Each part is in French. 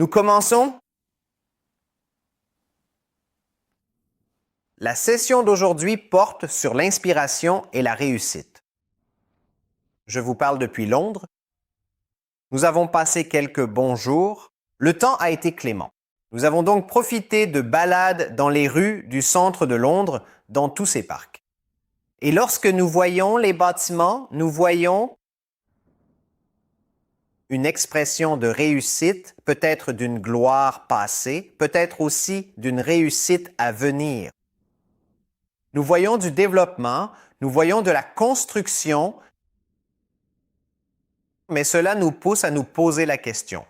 Nous commençons. La session d'aujourd'hui porte sur l'inspiration et la réussite. Je vous parle depuis Londres. Nous avons passé quelques bons jours. Le temps a été clément. Nous avons donc profité de balades dans les rues du centre de Londres, dans tous ces parcs. Et lorsque nous voyons les bâtiments, nous voyons une expression de réussite, peut-être d'une gloire passée, peut-être aussi d'une réussite à venir. Nous voyons du développement, nous voyons de la construction, mais cela nous pousse à nous poser la question.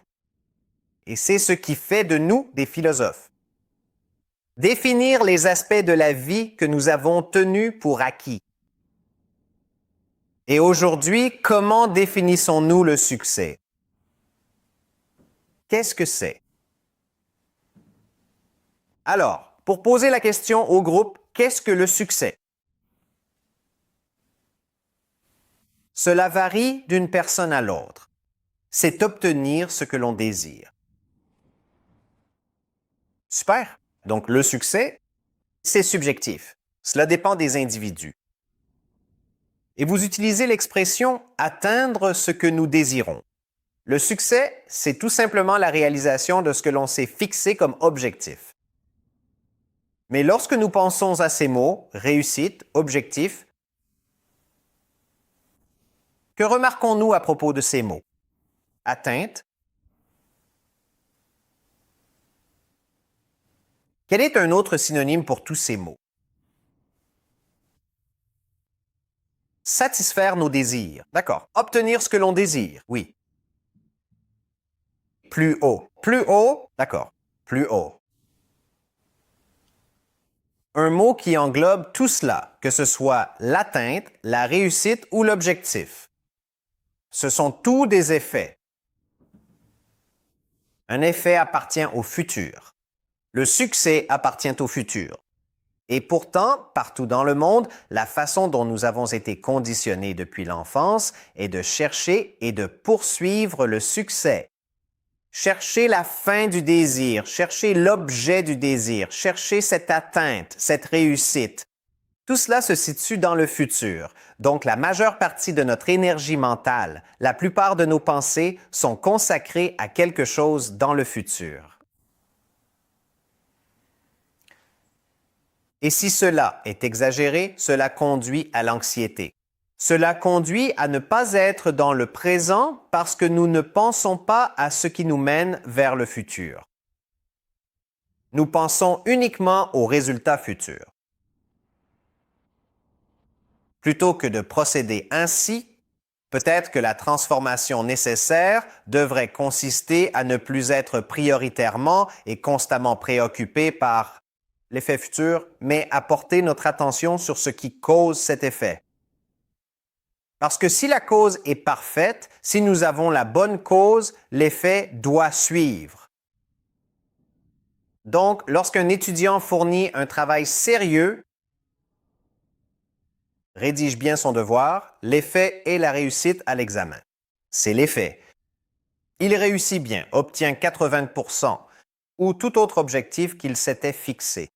Et c'est ce qui fait de nous des philosophes. Définir les aspects de la vie que nous avons tenus pour acquis. Et aujourd'hui, comment définissons-nous le succès? Qu'est-ce que c'est? Alors, pour poser la question au groupe, qu'est-ce que le succès? Cela varie d'une personne à l'autre. C'est obtenir ce que l'on désire. Super! Donc, le succès, c'est subjectif. Cela dépend des individus. Et vous utilisez l'expression « atteindre ce que nous désirons ». Le succès, c'est tout simplement la réalisation de ce que l'on s'est fixé comme objectif. Mais lorsque nous pensons à ces mots, réussite, objectif, que remarquons-nous à propos de ces mots? Atteinte. Quel est un autre synonyme pour tous ces mots? Satisfaire nos désirs. D'accord. Obtenir ce que l'on désire. Oui. Plus haut. Plus haut. D'accord. Plus haut. Un mot qui englobe tout cela, que ce soit l'atteinte, la réussite ou l'objectif. Ce sont tous des effets. Un effet appartient au futur. Le succès appartient au futur. Et pourtant, partout dans le monde, la façon dont nous avons été conditionnés depuis l'enfance est de chercher et de poursuivre le succès. Chercher la fin du désir, chercher l'objet du désir, chercher cette atteinte, cette réussite. Tout cela se situe dans le futur. Donc, la majeure partie de notre énergie mentale, la plupart de nos pensées sont consacrées à quelque chose dans le futur. Et si cela est exagéré, cela conduit à l'anxiété. Cela conduit à ne pas être dans le présent parce que nous ne pensons pas à ce qui nous mène vers le futur. Nous pensons uniquement aux résultats futurs. Plutôt que de procéder ainsi, peut-être que la transformation nécessaire devrait consister à ne plus être prioritairement et constamment préoccupé par l'effet futur, mais à porter notre attention sur ce qui cause cet effet. Parce que si la cause est parfaite, si nous avons la bonne cause, l'effet doit suivre. Donc, lorsqu'un étudiant fournit un travail sérieux, rédige bien son devoir, l'effet est la réussite à l'examen. C'est l'effet. Il réussit bien, obtient 80% ou tout autre objectif qu'il s'était fixé.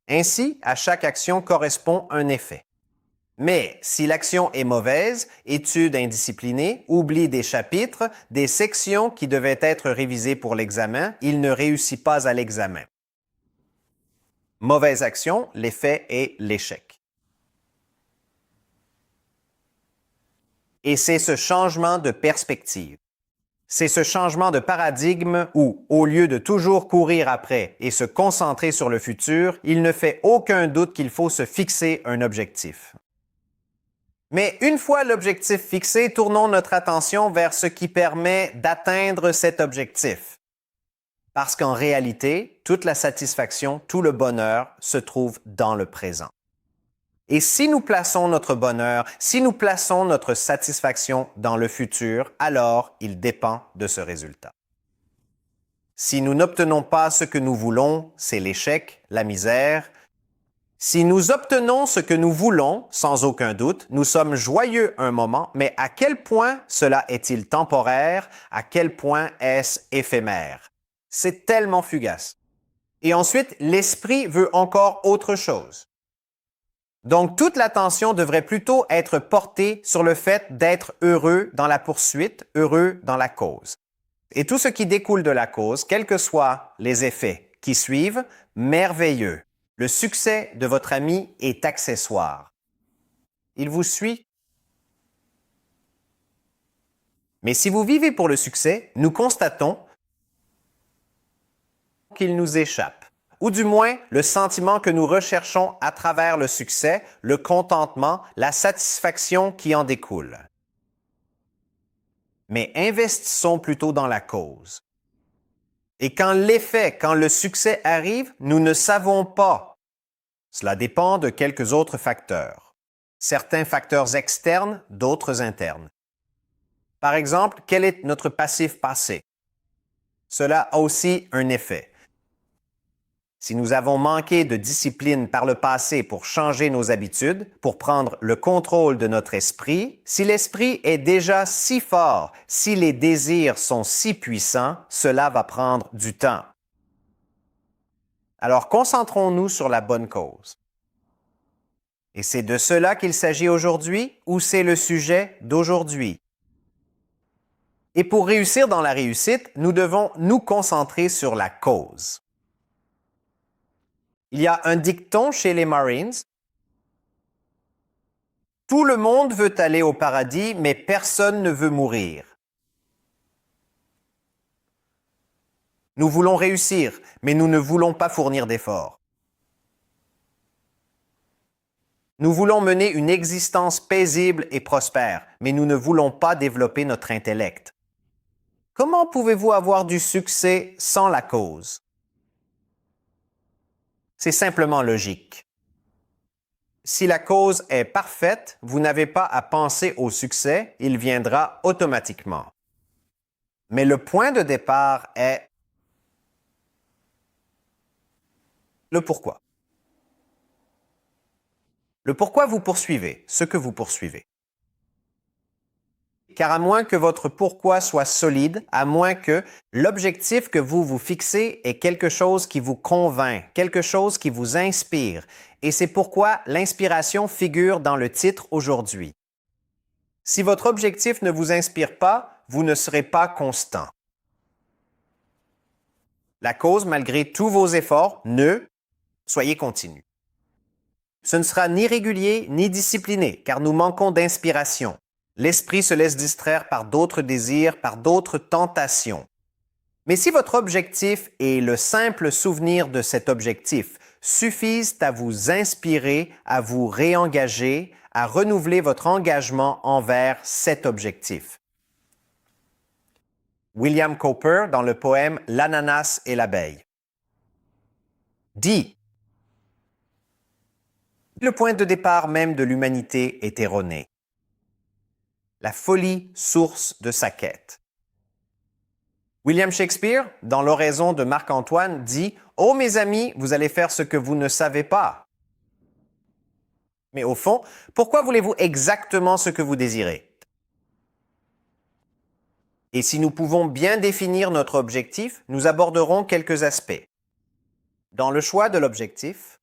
Ainsi, à chaque action correspond un effet. Mais si l'action est mauvaise, étude indisciplinée, oubli des chapitres, des sections qui devaient être révisées pour l'examen, il ne réussit pas à l'examen. Mauvaise action, l'effet est l'échec. Et c'est ce changement de perspective. C'est ce changement de paradigme où, au lieu de toujours courir après et se concentrer sur le futur, il ne fait aucun doute qu'il faut se fixer un objectif. Mais une fois l'objectif fixé, tournons notre attention vers ce qui permet d'atteindre cet objectif. Parce qu'en réalité, toute la satisfaction, tout le bonheur se trouve dans le présent. Et si nous plaçons notre bonheur, si nous plaçons notre satisfaction dans le futur, alors il dépend de ce résultat. Si nous n'obtenons pas ce que nous voulons, c'est l'échec, la misère. Si nous obtenons ce que nous voulons, sans aucun doute, nous sommes joyeux un moment, mais à quel point cela est-il temporaire? À quel point est-ce éphémère? C'est tellement fugace. Et ensuite, l'esprit veut encore autre chose. Donc, toute l'attention devrait plutôt être portée sur le fait d'être heureux dans la poursuite, heureux dans la cause. Et tout ce qui découle de la cause, quels que soient les effets qui suivent, merveilleux. Le succès de votre ami est accessoire. Il vous suit. Mais si vous vivez pour le succès, nous constatons qu'il nous échappe. Ou du moins, le sentiment que nous recherchons à travers le succès, le contentement, la satisfaction qui en découle. Mais investissons plutôt dans la cause. Et quand l'effet, quand le succès arrive, nous ne savons pas. Cela dépend de quelques autres facteurs. Certains facteurs externes, d'autres internes. Par exemple, quel est notre passif passé? Cela a aussi un effet. Si nous avons manqué de discipline par le passé pour changer nos habitudes, pour prendre le contrôle de notre esprit, si l'esprit est déjà si fort, si les désirs sont si puissants, cela va prendre du temps. Alors concentrons-nous sur la bonne cause. Et c'est de cela qu'il s'agit aujourd'hui ou c'est le sujet d'aujourd'hui? Et pour réussir dans la réussite, nous devons nous concentrer sur la cause. Il y a un dicton chez les Marines. Tout le monde veut aller au paradis, mais personne ne veut mourir. Nous voulons réussir, mais nous ne voulons pas fournir d'efforts. Nous voulons mener une existence paisible et prospère, mais nous ne voulons pas développer notre intellect. Comment pouvez-vous avoir du succès sans la cause? C'est simplement logique. Si la cause est parfaite, vous n'avez pas à penser au succès, il viendra automatiquement. Mais le point de départ est le pourquoi. Le pourquoi vous poursuivez, ce que vous poursuivez. Car à moins que votre pourquoi soit solide, à moins que l'objectif que vous vous fixez est quelque chose qui vous convainc, quelque chose qui vous inspire, et c'est pourquoi l'inspiration figure dans le titre aujourd'hui. Si votre objectif ne vous inspire pas, vous ne serez pas constant. La cause, malgré tous vos efforts, soyez continu. Ce ne sera ni régulier ni discipliné, car nous manquons d'inspiration. L'esprit se laisse distraire par d'autres désirs, par d'autres tentations. Mais si votre objectif et le simple souvenir de cet objectif suffisent à vous inspirer, à vous réengager, à renouveler votre engagement envers cet objectif. William Cowper dans le poème L'ananas et l'abeille dit: le point de départ même de l'humanité est erroné. La folie source de sa quête. William Shakespeare, dans l'oraison de Marc-Antoine, dit « Oh mes amis, vous allez faire ce que vous ne savez pas. » Mais au fond, pourquoi voulez-vous exactement ce que vous désirez? Et si nous pouvons bien définir notre objectif, nous aborderons quelques aspects. Dans le choix de l'objectif,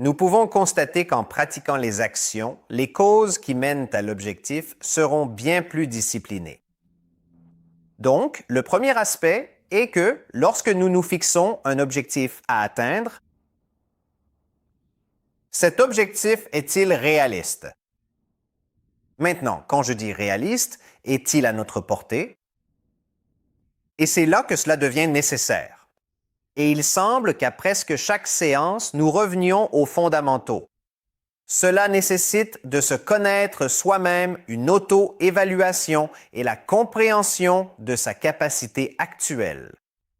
nous pouvons constater qu'en pratiquant les actions, les causes qui mènent à l'objectif seront bien plus disciplinées. Donc, le premier aspect est que lorsque nous nous fixons un objectif à atteindre, cet objectif est-il réaliste? Maintenant, quand je dis réaliste, est-il à notre portée? Et c'est là que cela devient nécessaire. Et il semble qu'à presque chaque séance, nous revenions aux fondamentaux. Cela nécessite de se connaître soi-même, une auto-évaluation et la compréhension de sa capacité actuelle.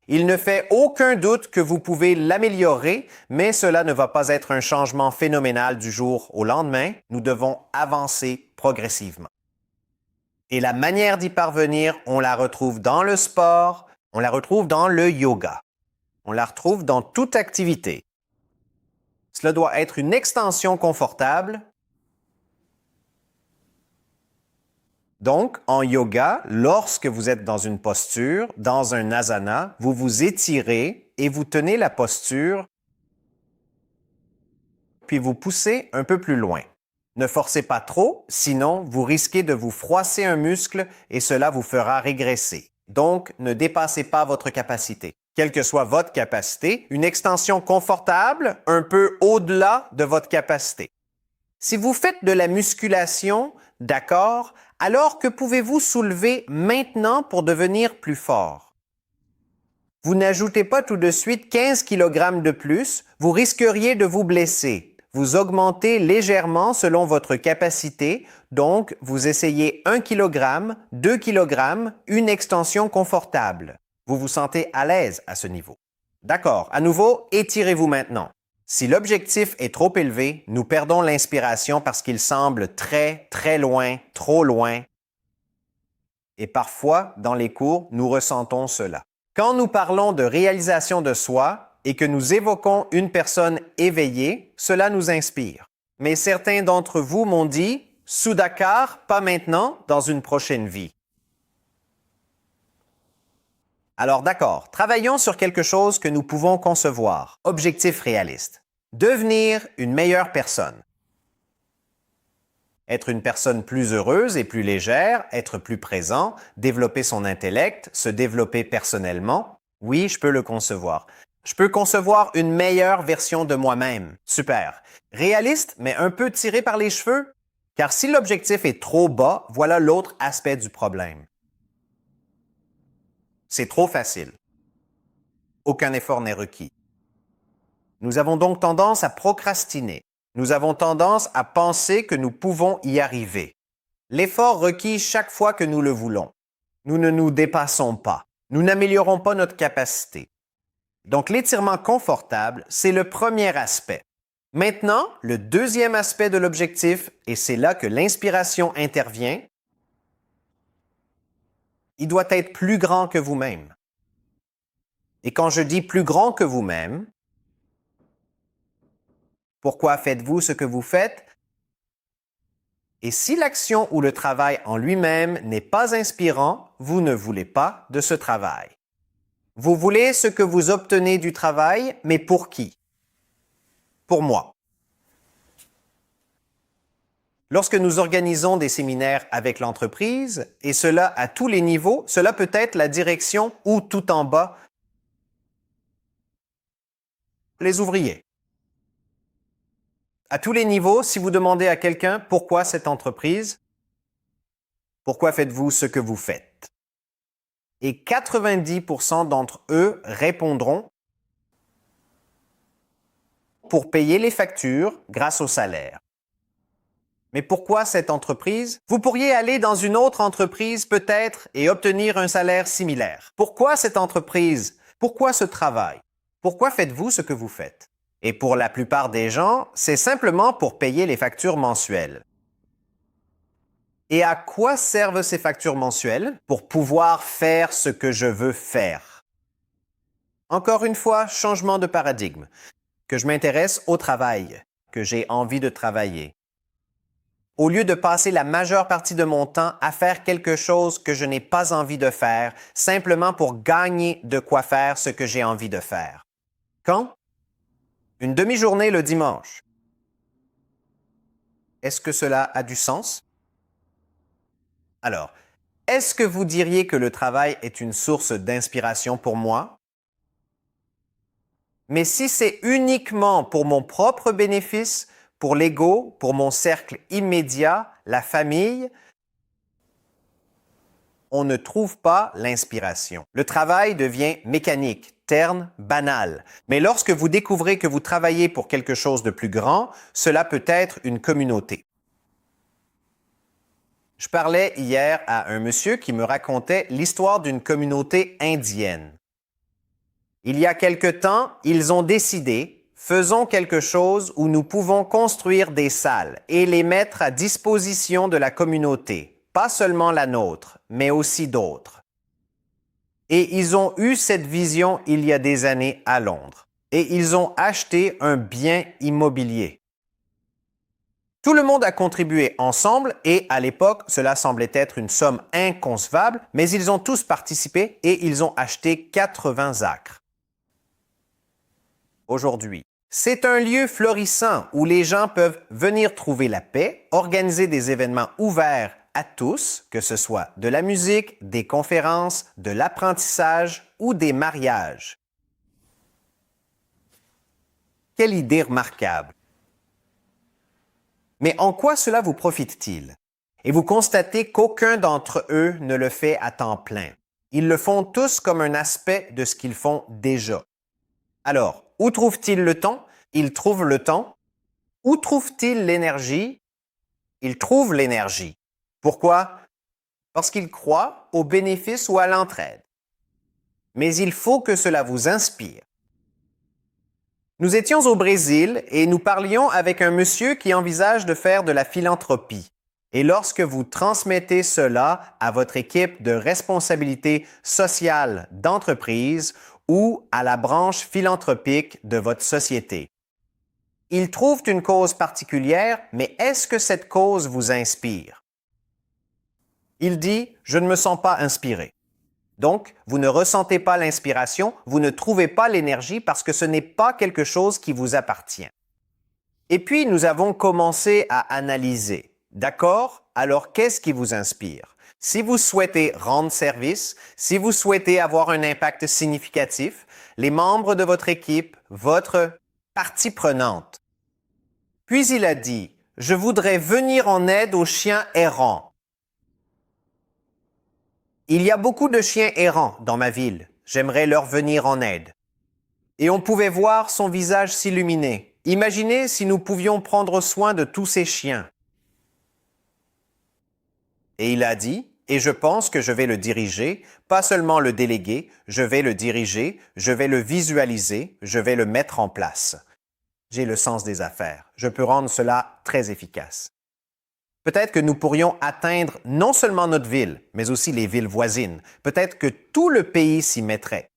Il ne fait aucun doute que vous pouvez l'améliorer, mais cela ne va pas être un changement phénoménal du jour au lendemain. Nous devons avancer progressivement. Et la manière d'y parvenir, on la retrouve dans le sport, on la retrouve dans le yoga. On la retrouve dans toute activité. Cela doit être une extension confortable Donc, en yoga, lorsque vous êtes dans une posture, dans un asana, vous vous étirez et vous tenez la posture, puis vous poussez un peu plus loin. Ne forcez pas trop, sinon vous risquez de vous froisser un muscle et cela vous fera régresser. Donc, ne dépassez pas votre capacité. Quelle que soit votre capacité, une extension confortable, un peu au-delà de votre capacité. Si vous faites de la musculation, d'accord, alors que pouvez-vous soulever maintenant pour devenir plus fort? Vous n'ajoutez pas tout de suite 15 kg de plus, vous risqueriez de vous blesser. Vous augmentez légèrement selon votre capacité, donc vous essayez 1 kg, 2 kg, une extension confortable. Vous vous sentez à l'aise à ce niveau. D'accord, à nouveau, étirez-vous maintenant. Si l'objectif est trop élevé, nous perdons l'inspiration parce qu'il semble très, très loin, trop loin. Et parfois, dans les cours, nous ressentons cela. Quand nous parlons de réalisation de soi et que nous évoquons une personne éveillée, cela nous inspire. Mais certains d'entre vous m'ont dit « Sudhakar, pas maintenant, dans une prochaine vie ». Alors d'accord, travaillons sur quelque chose que nous pouvons concevoir. Objectif réaliste. Devenir une meilleure personne. Être une personne plus heureuse et plus légère, être plus présent, développer son intellect, se développer personnellement. Oui, je peux le concevoir. Je peux concevoir une meilleure version de moi-même. Super. Réaliste, mais un peu tiré par les cheveux? Car si l'objectif est trop bas, voilà l'autre aspect du problème. C'est trop facile. Aucun effort n'est requis. Nous avons donc tendance à procrastiner. Nous avons tendance à penser que nous pouvons y arriver. L'effort requis chaque fois que nous le voulons. Nous ne nous dépassons pas. Nous n'améliorons pas notre capacité. Donc l'étirement confortable, c'est le premier aspect. Maintenant, le deuxième aspect de l'objectif, et c'est là que l'inspiration intervient, il doit être plus grand que vous-même. Et quand je dis plus grand que vous-même, pourquoi faites-vous ce que vous faites? Et si l'action ou le travail en lui-même n'est pas inspirant, vous ne voulez pas de ce travail. Vous voulez ce que vous obtenez du travail, mais pour qui? Pour moi. Lorsque nous organisons des séminaires avec l'entreprise, et cela à tous les niveaux, cela peut être la direction ou tout en bas, les ouvriers. À tous les niveaux, si vous demandez à quelqu'un pourquoi cette entreprise, pourquoi faites-vous ce que vous faites? Et 90% d'entre eux répondront pour payer les factures grâce au salaire. Mais pourquoi cette entreprise? Vous pourriez aller dans une autre entreprise peut-être et obtenir un salaire similaire. Pourquoi cette entreprise? Pourquoi ce travail? Pourquoi faites-vous ce que vous faites? Et pour la plupart des gens, c'est simplement pour payer les factures mensuelles. Et à quoi servent ces factures mensuelles? Pour pouvoir faire ce que je veux faire. Encore une fois, changement de paradigme. Que je m'intéresse au travail, que j'ai envie de travailler. Au lieu de passer la majeure partie de mon temps à faire quelque chose que je n'ai pas envie de faire, simplement pour gagner de quoi faire ce que j'ai envie de faire. Quand? Une demi-journée le dimanche. Est-ce que cela a du sens? Alors, est-ce que vous diriez que le travail est une source d'inspiration pour moi? Mais si c'est uniquement pour mon propre bénéfice, pour l'ego, pour mon cercle immédiat, la famille, on ne trouve pas l'inspiration. Le travail devient mécanique, terne, banal. Mais lorsque vous découvrez que vous travaillez pour quelque chose de plus grand, cela peut être une communauté. Je parlais hier à un monsieur qui me racontait l'histoire d'une communauté indienne. Il y a quelque temps, ils ont décidé faisons quelque chose où nous pouvons construire des salles et les mettre à disposition de la communauté, pas seulement la nôtre, mais aussi d'autres. Et ils ont eu cette vision il y a des années à Londres. Et ils ont acheté un bien immobilier. Tout le monde a contribué ensemble et à l'époque, cela semblait être une somme inconcevable, mais ils ont tous participé et ils ont acheté 80 acres. Aujourd'hui, c'est un lieu florissant où les gens peuvent venir trouver la paix, organiser des événements ouverts à tous, que ce soit de la musique, des conférences, de l'apprentissage ou des mariages. Quelle idée remarquable! Mais en quoi cela vous profite-t-il? Et vous constatez qu'aucun d'entre eux ne le fait à temps plein. Ils le font tous comme un aspect de ce qu'ils font déjà. Alors, où trouvent-ils le temps? Ils trouvent le temps. Où trouvent-ils l'énergie? Ils trouvent l'énergie. Pourquoi? Parce qu'ils croient au bénéfice ou à l'entraide. Mais il faut que cela vous inspire. Nous étions au Brésil et nous parlions avec un monsieur qui envisage de faire de la philanthropie. Et lorsque vous transmettez cela à votre équipe de responsabilité sociale d'entreprise ou à la branche philanthropique de votre société, ils trouvent une cause particulière, mais est-ce que cette cause vous inspire? Il dit « Je ne me sens pas inspiré ». Donc, vous ne ressentez pas l'inspiration, vous ne trouvez pas l'énergie parce que ce n'est pas quelque chose qui vous appartient. Et puis, nous avons commencé à analyser. D'accord? Alors, qu'est-ce qui vous inspire? Si vous souhaitez rendre service, si vous souhaitez avoir un impact significatif, les membres de votre équipe, votre partie prenante. Puis il a dit, je voudrais venir en aide aux chiens errants. Il y a beaucoup de chiens errants dans ma ville. J'aimerais leur venir en aide. Et on pouvait voir son visage s'illuminer. Imaginez si nous pouvions prendre soin de tous ces chiens. Et il a dit, et je pense que je vais le diriger, pas seulement le déléguer, je vais le diriger, je vais le visualiser, je vais le mettre en place. J'ai le sens des affaires. Je peux rendre cela très efficace. Peut-être que nous pourrions atteindre non seulement notre ville, mais aussi les villes voisines. Peut-être que tout le pays s'y mettrait.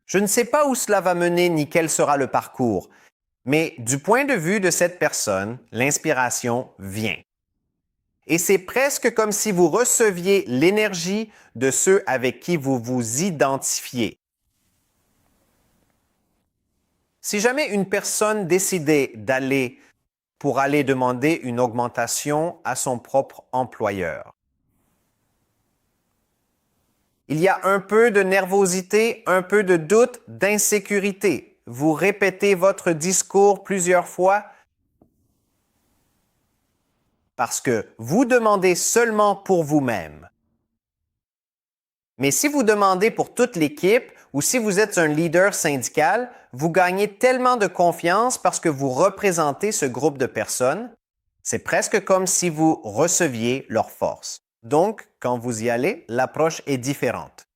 Je ne sais pas où cela va mener ni quel sera le parcours, mais du point de vue de cette personne, l'inspiration vient. Et c'est presque comme si vous receviez l'énergie de ceux avec qui vous vous identifiez. Si jamais une personne décidait pour aller demander une augmentation à son propre employeur. Il y a un peu de nervosité, un peu de doute, d'insécurité. Vous répétez votre discours plusieurs fois parce que vous demandez seulement pour vous-même. Mais si vous demandez pour toute l'équipe ou si vous êtes un leader syndical, vous gagnez tellement de confiance parce que vous représentez ce groupe de personnes. C'est presque comme si vous receviez leur force. Donc, quand vous y allez, l'approche est différente.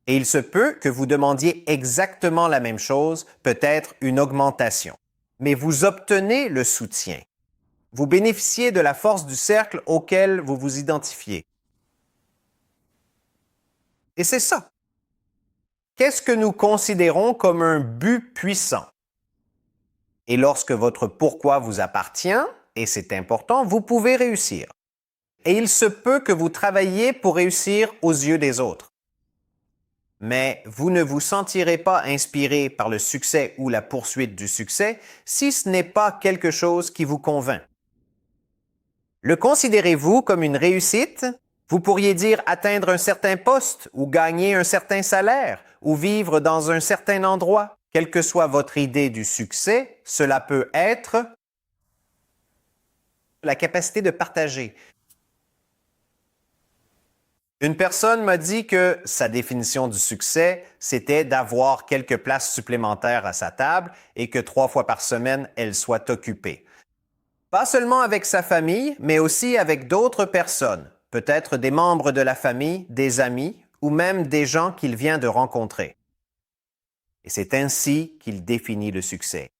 Et il se peut que vous demandiez exactement la même chose, peut-être une augmentation. Mais vous obtenez le soutien. Vous bénéficiez de la force du cercle auquel vous vous identifiez. Et c'est ça. Qu'est-ce que nous considérons comme un but puissant? Et lorsque votre pourquoi vous appartient, et c'est important, vous pouvez réussir. Et il se peut que vous travailliez pour réussir aux yeux des autres. Mais vous ne vous sentirez pas inspiré par le succès ou la poursuite du succès si ce n'est pas quelque chose qui vous convainc. Le considérez-vous comme une réussite? Vous pourriez dire atteindre un certain poste ou gagner un certain salaire ou vivre dans un certain endroit. Quelle que soit votre idée du succès, cela peut être la capacité de partager. Une personne m'a dit que sa définition du succès, c'était d'avoir quelques places supplémentaires à sa table et que 3 fois par semaine, elle soit occupée. Pas seulement avec sa famille, mais aussi avec d'autres personnes, peut-être des membres de la famille, des amis ou même des gens qu'il vient de rencontrer. Et c'est ainsi qu'il définit le succès.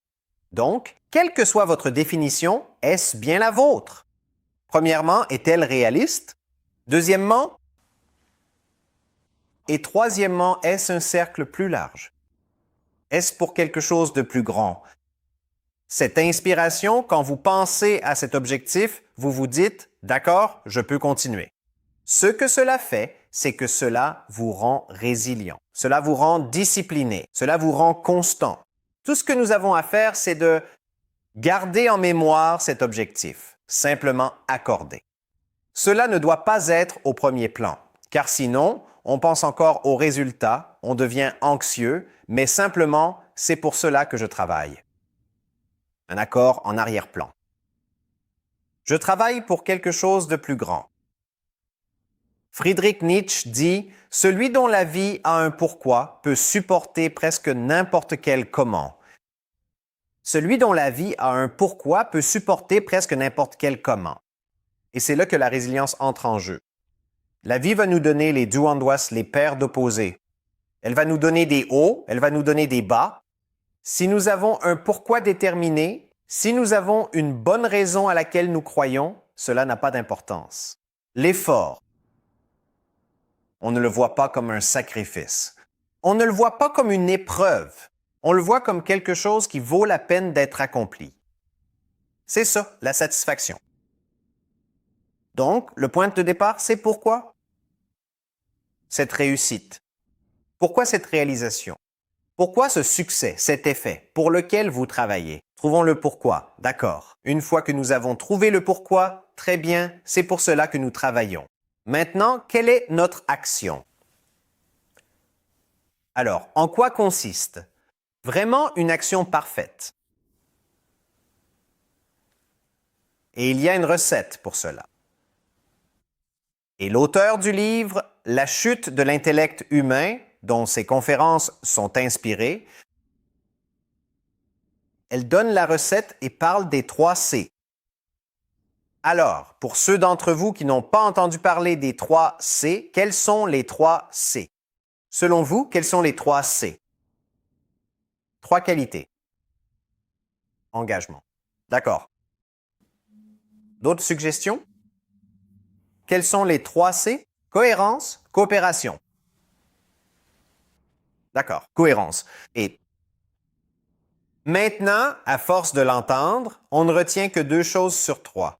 Donc, quelle que soit votre définition, est-ce bien la vôtre? Premièrement, est-elle réaliste? Deuxièmement, et troisièmement, est-ce un cercle plus large? Est-ce pour quelque chose de plus grand? Cette inspiration, quand vous pensez à cet objectif, vous vous dites « D'accord, je peux continuer ». Ce que cela fait, c'est que cela vous rend résilient. Cela vous rend discipliné. Cela vous rend constant. Tout ce que nous avons à faire, c'est de garder en mémoire cet objectif, simplement accorder. Cela ne doit pas être au premier plan, car sinon, on pense encore aux résultats, on devient anxieux, mais simplement, c'est pour cela que je travaille. Un accord en arrière-plan. Je travaille pour quelque chose de plus grand. Friedrich Nietzsche dit « Celui dont la vie a un pourquoi peut supporter presque n'importe quel comment. » Celui dont la vie a un pourquoi peut supporter presque n'importe quel comment. Et c'est là que la résilience entre en jeu. La vie va nous donner les duandoas, les paires d'opposés. Elle va nous donner des hauts, elle va nous donner des bas. Si nous avons un pourquoi déterminé, si nous avons une bonne raison à laquelle nous croyons, cela n'a pas d'importance. L'effort, on ne le voit pas comme un sacrifice. On ne le voit pas comme une épreuve. On le voit comme quelque chose qui vaut la peine d'être accompli. C'est ça, la satisfaction. Donc, le point de départ, c'est pourquoi? Cette réussite. Pourquoi cette réalisation? Pourquoi ce succès, cet effet, pour lequel vous travaillez? Trouvons le pourquoi, d'accord. Une fois que nous avons trouvé le pourquoi, très bien, c'est pour cela que nous travaillons. Maintenant, quelle est notre action? Alors, en quoi consiste? Vraiment une action parfaite. Et il y a une recette pour cela. Et l'auteur du livre « La chute de l'intellect humain », dont ces conférences sont inspirées, elle donne la recette et parle des 3 C. Alors, pour ceux d'entre vous qui n'ont pas entendu parler des 3 C, quels sont les 3 C? Selon vous, quels sont les 3 C? 3 qualités. Engagement. D'accord. D'autres suggestions? Quels sont les 3 C? Cohérence, coopération. D'accord, cohérence. Et maintenant, à force de l'entendre, on ne retient que 2 choses sur 3.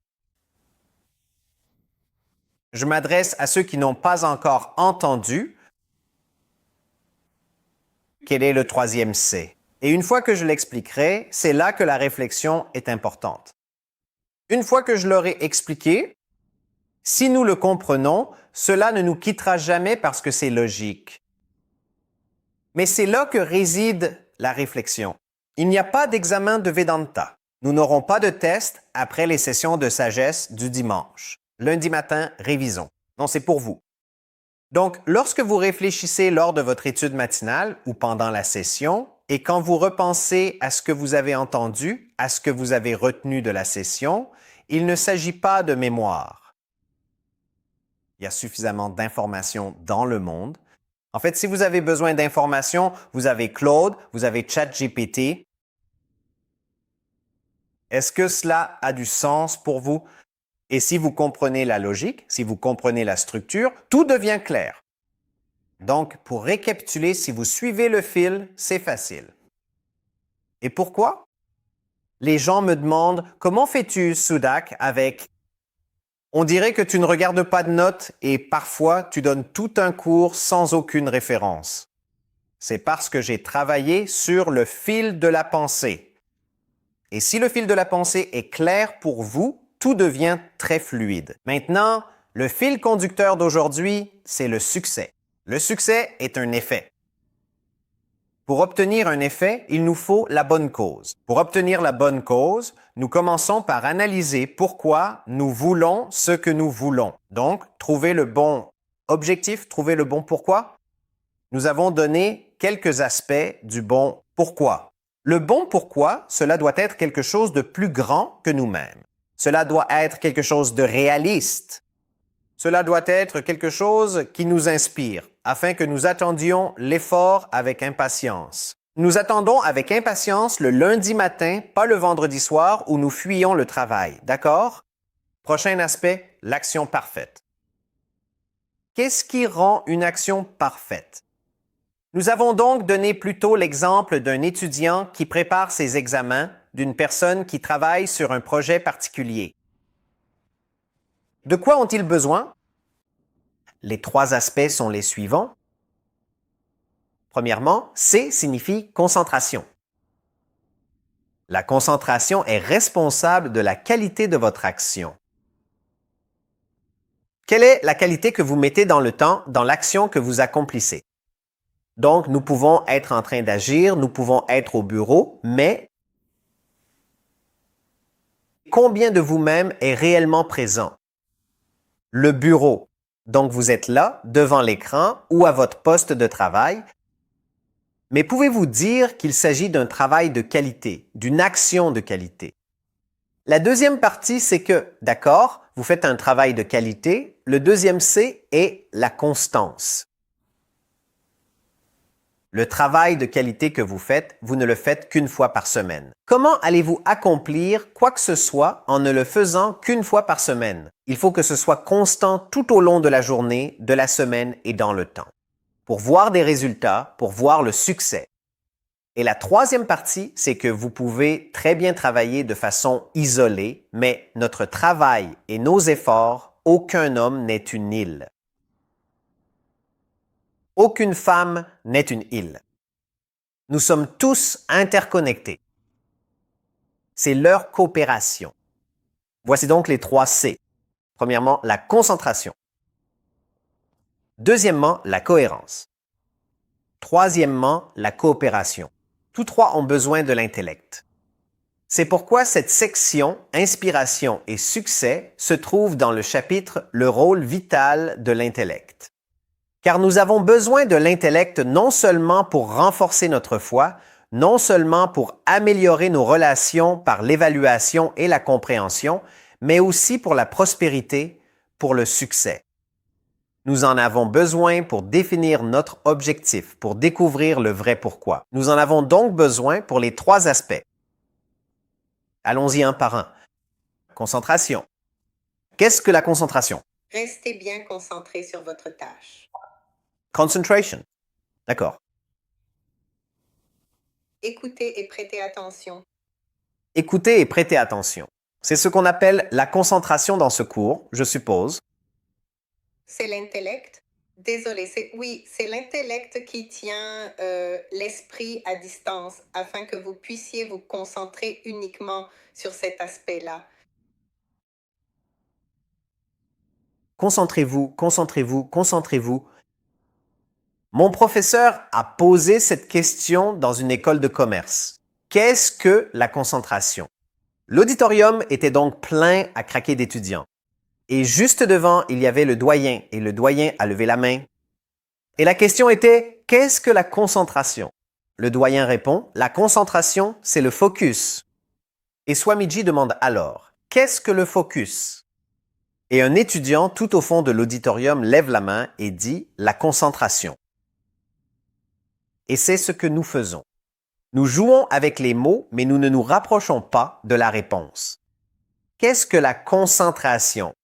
Je m'adresse à ceux qui n'ont pas encore entendu. Quel est le 3e C? Et une fois que je l'expliquerai, c'est là que la réflexion est importante. Une fois que je l'aurai expliqué, si nous le comprenons, cela ne nous quittera jamais parce que c'est logique. Mais c'est là que réside la réflexion. Il n'y a pas d'examen de Vedanta. Nous n'aurons pas de test après les sessions de sagesse du dimanche. Lundi matin, révisons. Non, c'est pour vous. Donc, lorsque vous réfléchissez lors de votre étude matinale ou pendant la session, et quand vous repensez à ce que vous avez entendu, à ce que vous avez retenu de la session, il ne s'agit pas de mémoire. Il y a suffisamment d'informations dans le monde. En fait, si vous avez besoin d'informations, vous avez Claude, vous avez ChatGPT. Est-ce que cela a du sens pour vous? Et si vous comprenez la logique, si vous comprenez la structure, tout devient clair. Donc, pour récapituler, si vous suivez le fil, c'est facile. Et pourquoi? Les gens me demandent « Comment fais-tu, Sudak, avec… » On dirait que tu ne regardes pas de notes et parfois tu donnes tout un cours sans aucune référence. C'est parce que j'ai travaillé sur le fil de la pensée. Et si le fil de la pensée est clair pour vous, tout devient très fluide. Maintenant, le fil conducteur d'aujourd'hui, c'est le succès. Le succès est un effet. Pour obtenir un effet, il nous faut la bonne cause. Pour obtenir la bonne cause, nous commençons par analyser pourquoi nous voulons ce que nous voulons. Donc, trouver le bon objectif, trouver le bon pourquoi. Nous avons donné quelques aspects du bon pourquoi. Le bon pourquoi, cela doit être quelque chose de plus grand que nous-mêmes. Cela doit être quelque chose de réaliste. Cela doit être quelque chose qui nous inspire, afin que nous attendions l'effort avec impatience. Nous attendons avec impatience le lundi matin, pas le vendredi soir où nous fuyons le travail, d'accord? Prochain aspect, l'action parfaite. Qu'est-ce qui rend une action parfaite? Nous avons donc donné plutôt l'exemple d'un étudiant qui prépare ses examens d'une personne qui travaille sur un projet particulier. De quoi ont-ils besoin? Les 3 aspects sont les suivants. Premièrement, C signifie concentration. La concentration est responsable de la qualité de votre action. Quelle est la qualité que vous mettez dans le temps, dans l'action que vous accomplissez? Donc, nous pouvons être en train d'agir, nous pouvons être au bureau, mais combien de vous-même est réellement présent? Le bureau. Donc, vous êtes là, devant l'écran ou à votre poste de travail. Mais pouvez-vous dire qu'il s'agit d'un travail de qualité, d'une action de qualité? La deuxième partie, c'est que, d'accord, vous faites un travail de qualité. Le deuxième C est la constance. Le travail de qualité que vous faites, vous ne le faites qu'une fois par semaine. Comment allez-vous accomplir quoi que ce soit en ne le faisant qu'une fois par semaine? Il faut que ce soit constant tout au long de la journée, de la semaine et dans le temps. Pour voir des résultats, pour voir le succès. Et la troisième partie, c'est que vous pouvez très bien travailler de façon isolée, mais notre travail et nos efforts, aucun homme n'est une île. Aucune femme n'est une île. Nous sommes tous interconnectés. C'est leur coopération. Voici donc les 3 C. Premièrement, la concentration. Deuxièmement, la cohérence. Troisièmement, la coopération. Tous 3 ont besoin de l'intellect. C'est pourquoi cette section Inspiration et succès se trouve dans le chapitre Le rôle vital de l'intellect. Car nous avons besoin de l'intellect non seulement pour renforcer notre foi, non seulement pour améliorer nos relations par l'évaluation et la compréhension, mais aussi pour la prospérité, pour le succès. Nous en avons besoin pour définir notre objectif, pour découvrir le vrai pourquoi. Nous en avons donc besoin pour les 3 aspects. Allons-y un par un. Concentration. Qu'est-ce que la concentration? Restez bien concentré sur votre tâche. Concentration. D'accord. Écoutez et prêtez attention. Écoutez et prêtez attention. C'est ce qu'on appelle la concentration dans ce cours, je suppose. C'est l'intellect. Désolé, c'est l'intellect qui tient l'esprit à distance afin que vous puissiez vous concentrer uniquement sur cet aspect-là. Concentrez-vous, concentrez-vous, concentrez-vous. Mon professeur a posé cette question dans une école de commerce. Qu'est-ce que la concentration? L'auditorium était donc plein à craquer d'étudiants. Et juste devant, il y avait le doyen, et le doyen a levé la main. Et la question était, qu'est-ce que la concentration? Le doyen répond, la concentration, c'est le focus. Et Swamiji demande alors, qu'est-ce que le focus? Et un étudiant tout au fond de l'auditorium lève la main et dit, la concentration. Et c'est ce que nous faisons. Nous jouons avec les mots, mais nous ne nous rapprochons pas de la réponse. Qu'est-ce que la concentration?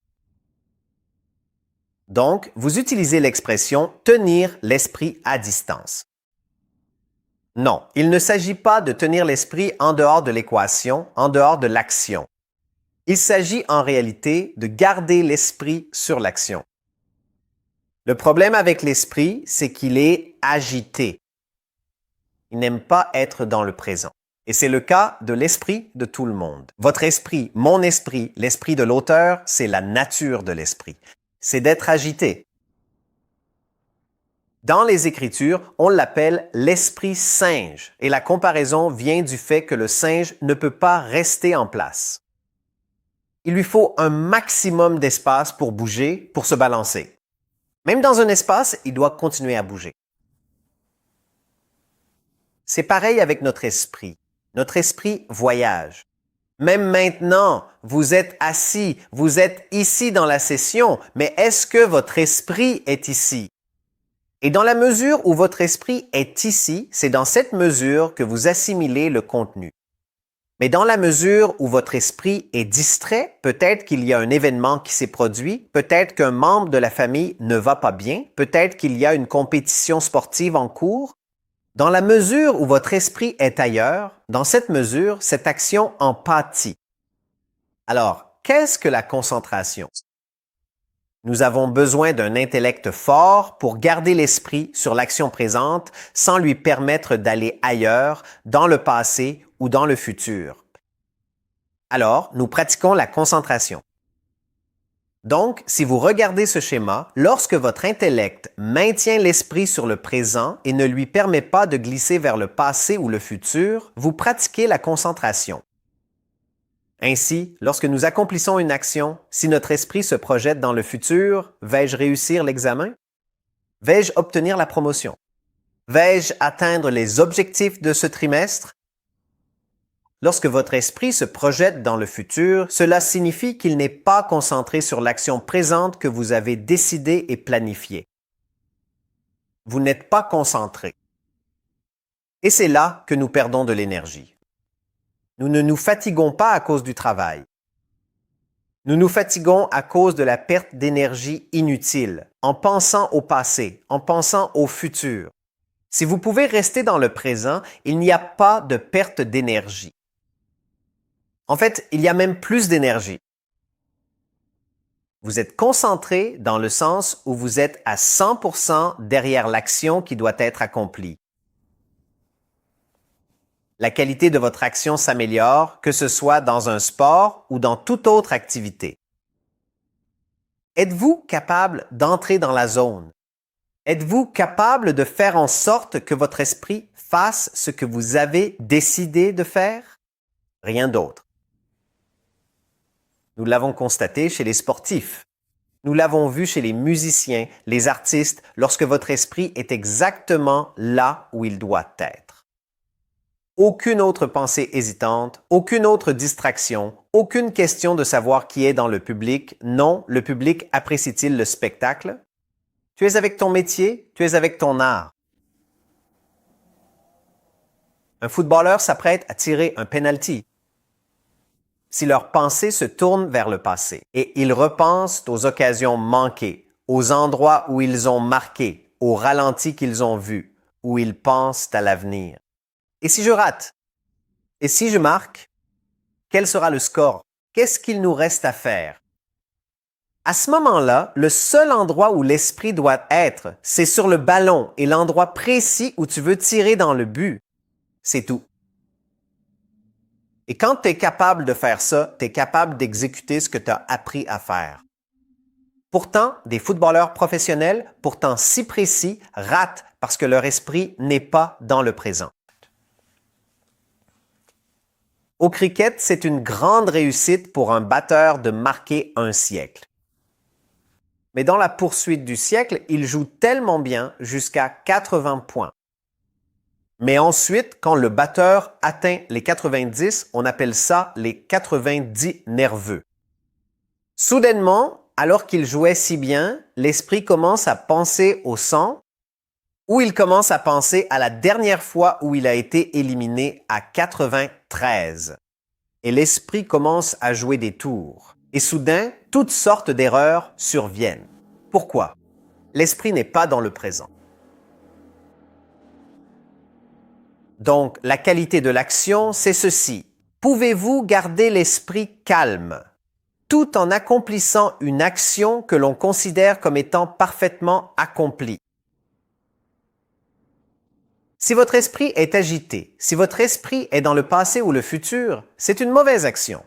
Donc, vous utilisez l'expression « tenir l'esprit à distance ». Non, il ne s'agit pas de tenir l'esprit en dehors de l'équation, en dehors de l'action. Il s'agit en réalité de garder l'esprit sur l'action. Le problème avec l'esprit, c'est qu'il est agité. Il n'aime pas être dans le présent. Et c'est le cas de l'esprit de tout le monde. Votre esprit, mon esprit, l'esprit de l'auteur, c'est la nature de l'esprit. C'est d'être agité. Dans les Écritures, on l'appelle l'esprit singe et la comparaison vient du fait que le singe ne peut pas rester en place. Il lui faut un maximum d'espace pour bouger, pour se balancer. Même dans un espace, il doit continuer à bouger. C'est pareil avec notre esprit. Notre esprit voyage. Même maintenant, vous êtes assis, vous êtes ici dans la session, mais est-ce que votre esprit est ici? Et dans la mesure où votre esprit est ici, c'est dans cette mesure que vous assimilez le contenu. Mais dans la mesure où votre esprit est distrait, peut-être qu'il y a un événement qui s'est produit, peut-être qu'un membre de la famille ne va pas bien, peut-être qu'il y a une compétition sportive en cours, Dans la mesure où votre esprit est ailleurs, dans cette mesure, cette action en pâtit. Alors, qu'est-ce que la concentration? Nous avons besoin d'un intellect fort pour garder l'esprit sur l'action présente sans lui permettre d'aller ailleurs, dans le passé ou dans le futur. Alors, nous pratiquons la concentration. Donc, si vous regardez ce schéma, lorsque votre intellect maintient l'esprit sur le présent et ne lui permet pas de glisser vers le passé ou le futur, vous pratiquez la concentration. Ainsi, lorsque nous accomplissons une action, si notre esprit se projette dans le futur, vais-je réussir l'examen? Vais-je obtenir la promotion? Vais-je atteindre les objectifs de ce trimestre? Lorsque votre esprit se projette dans le futur, cela signifie qu'il n'est pas concentré sur l'action présente que vous avez décidée et planifiée. Vous n'êtes pas concentré. Et c'est là que nous perdons de l'énergie. Nous ne nous fatiguons pas à cause du travail. Nous nous fatiguons à cause de la perte d'énergie inutile, en pensant au passé, en pensant au futur. Si vous pouvez rester dans le présent, il n'y a pas de perte d'énergie. En fait, il y a même plus d'énergie. Vous êtes concentré dans le sens où vous êtes à 100% derrière l'action qui doit être accomplie. La qualité de votre action s'améliore, que ce soit dans un sport ou dans toute autre activité. Êtes-vous capable d'entrer dans la zone? Êtes-vous capable de faire en sorte que votre esprit fasse ce que vous avez décidé de faire? Rien d'autre. Nous l'avons constaté chez les sportifs. Nous l'avons vu chez les musiciens, les artistes, lorsque votre esprit est exactement là où il doit être. Aucune autre pensée hésitante, aucune autre distraction, aucune question de savoir qui est dans le public. Non, le public apprécie-t-il le spectacle? Tu es avec ton métier, tu es avec ton art. Un footballeur s'apprête à tirer un penalty. Si leurs pensées se tournent vers le passé et ils repensent aux occasions manquées, aux endroits où ils ont marqué, aux ralentis qu'ils ont vus, où ils pensent à l'avenir. Et si je rate? Et si je marque? Quel sera le score? Qu'est-ce qu'il nous reste à faire? À ce moment-là, le seul endroit où l'esprit doit être, c'est sur le ballon et l'endroit précis où tu veux tirer dans le but. C'est tout. Et quand tu es capable de faire ça, tu es capable d'exécuter ce que tu as appris à faire. Pourtant, des footballeurs professionnels, pourtant si précis, ratent parce que leur esprit n'est pas dans le présent. Au cricket, c'est une grande réussite pour un batteur de marquer un siècle. Mais dans la poursuite du siècle, il joue tellement bien jusqu'à 80 points. Mais ensuite, quand le batteur atteint les 90, on appelle ça les 90 nerveux. Soudainement, alors qu'il jouait si bien, l'esprit commence à penser au sang ou il commence à penser à la dernière fois où il a été éliminé à 93. Et l'esprit commence à jouer des tours. Et soudain, toutes sortes d'erreurs surviennent. Pourquoi? L'esprit n'est pas dans le présent. Donc, la qualité de l'action, c'est ceci. Pouvez-vous garder l'esprit calme tout en accomplissant une action que l'on considère comme étant parfaitement accomplie? Si votre esprit est agité, si votre esprit est dans le passé ou le futur, c'est une mauvaise action.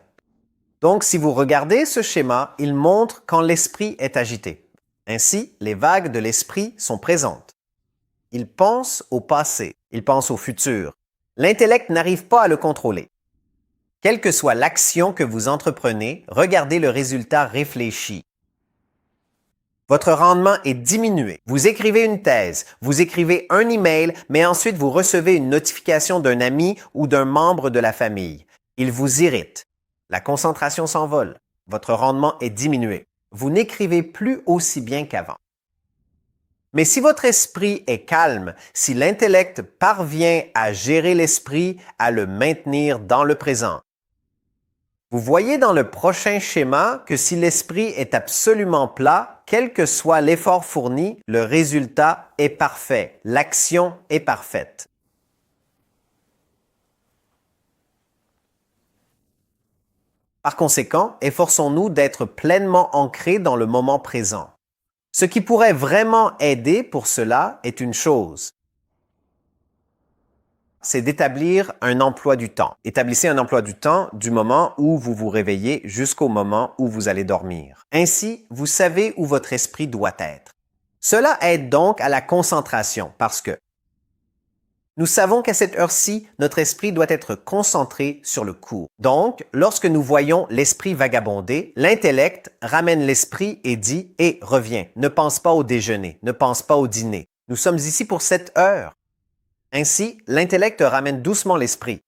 Donc, si vous regardez ce schéma, il montre quand l'esprit est agité. Ainsi, les vagues de l'esprit sont présentes. Il pense au passé, il pense au futur. L'intellect n'arrive pas à le contrôler. Quelle que soit l'action que vous entreprenez, regardez le résultat réfléchi. Votre rendement est diminué. Vous écrivez une thèse, vous écrivez un email, mais ensuite vous recevez une notification d'un ami ou d'un membre de la famille. Il vous irrite. La concentration s'envole. Votre rendement est diminué. Vous n'écrivez plus aussi bien qu'avant. Mais si votre esprit est calme, si l'intellect parvient à gérer l'esprit, à le maintenir dans le présent, vous voyez dans le prochain schéma que si l'esprit est absolument plat, quel que soit l'effort fourni, le résultat est parfait, l'action est parfaite. Par conséquent, efforçons-nous d'être pleinement ancrés dans le moment présent. Ce qui pourrait vraiment aider pour cela est une chose. C'est d'établir un emploi du temps. Établissez un emploi du temps du moment où vous vous réveillez jusqu'au moment où vous allez dormir. Ainsi, vous savez où votre esprit doit être. Cela aide donc à la concentration parce que nous savons qu'à cette heure-ci, notre esprit doit être concentré sur le cours. Donc, lorsque nous voyons l'esprit vagabonder, l'intellect ramène l'esprit et dit « Et reviens, ne pense pas au déjeuner, ne pense pas au dîner. Nous sommes ici pour cette heure. » Ainsi, l'intellect ramène doucement l'esprit.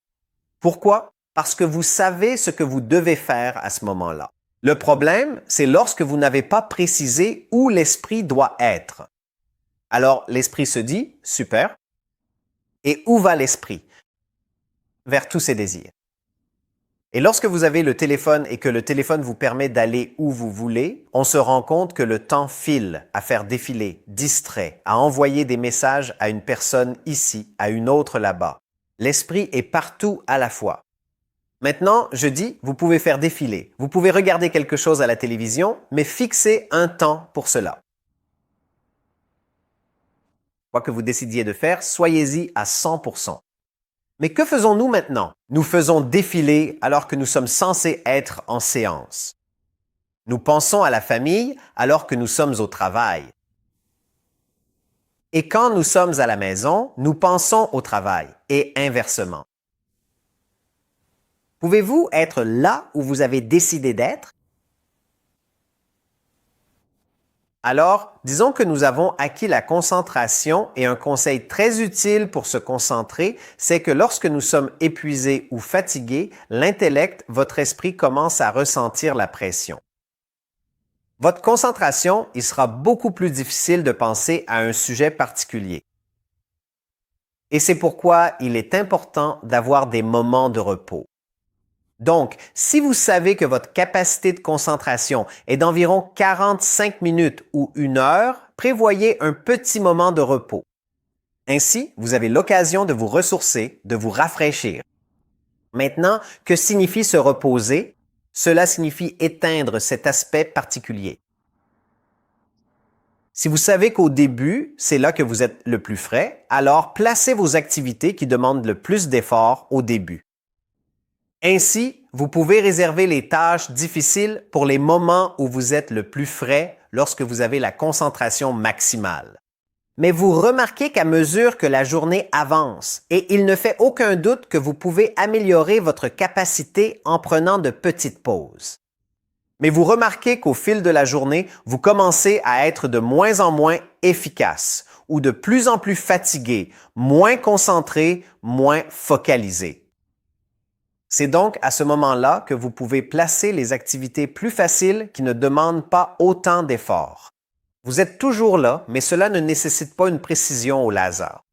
Pourquoi? Parce que vous savez ce que vous devez faire à ce moment-là. Le problème, c'est lorsque vous n'avez pas précisé où l'esprit doit être. Alors, l'esprit se dit « Super. » Et où va l'esprit? Vers tous ses désirs. Et lorsque vous avez le téléphone et que le téléphone vous permet d'aller où vous voulez, on se rend compte que le temps file à faire défiler, distrait, à envoyer des messages à une personne ici, à une autre là-bas. L'esprit est partout à la fois. Maintenant, je dis, vous pouvez faire défiler. Vous pouvez regarder quelque chose à la télévision, mais fixez un temps pour cela. Quoi que vous décidiez de faire, soyez-y à 100%. Mais que faisons-nous maintenant? Nous faisons défiler alors que nous sommes censés être en séance. Nous pensons à la famille alors que nous sommes au travail. Et quand nous sommes à la maison, nous pensons au travail et inversement. Pouvez-vous être là où vous avez décidé d'être? Alors, disons que nous avons acquis la concentration et un conseil très utile pour se concentrer, c'est que lorsque nous sommes épuisés ou fatigués, l'intellect, votre esprit commence à ressentir la pression. Votre concentration, il sera beaucoup plus difficile de penser à un sujet particulier. Et c'est pourquoi il est important d'avoir des moments de repos. Donc, si vous savez que votre capacité de concentration est d'environ 45 minutes ou 1 heure, prévoyez un petit moment de repos. Ainsi, vous avez l'occasion de vous ressourcer, de vous rafraîchir. Maintenant, que signifie se reposer? Cela signifie éteindre cet aspect particulier. Si vous savez qu'au début, c'est là que vous êtes le plus frais, alors placez vos activités qui demandent le plus d'efforts au début. Ainsi, vous pouvez réserver les tâches difficiles pour les moments où vous êtes le plus frais lorsque vous avez la concentration maximale. Mais vous remarquez qu'à mesure que la journée avance, et il ne fait aucun doute que vous pouvez améliorer votre capacité en prenant de petites pauses. Mais vous remarquez qu'au fil de la journée, vous commencez à être de moins en moins efficace ou de plus en plus fatigué, moins concentré, moins focalisé. C'est donc à ce moment-là que vous pouvez placer les activités plus faciles qui ne demandent pas autant d'efforts. Vous êtes toujours là, mais cela ne nécessite pas une précision au laser.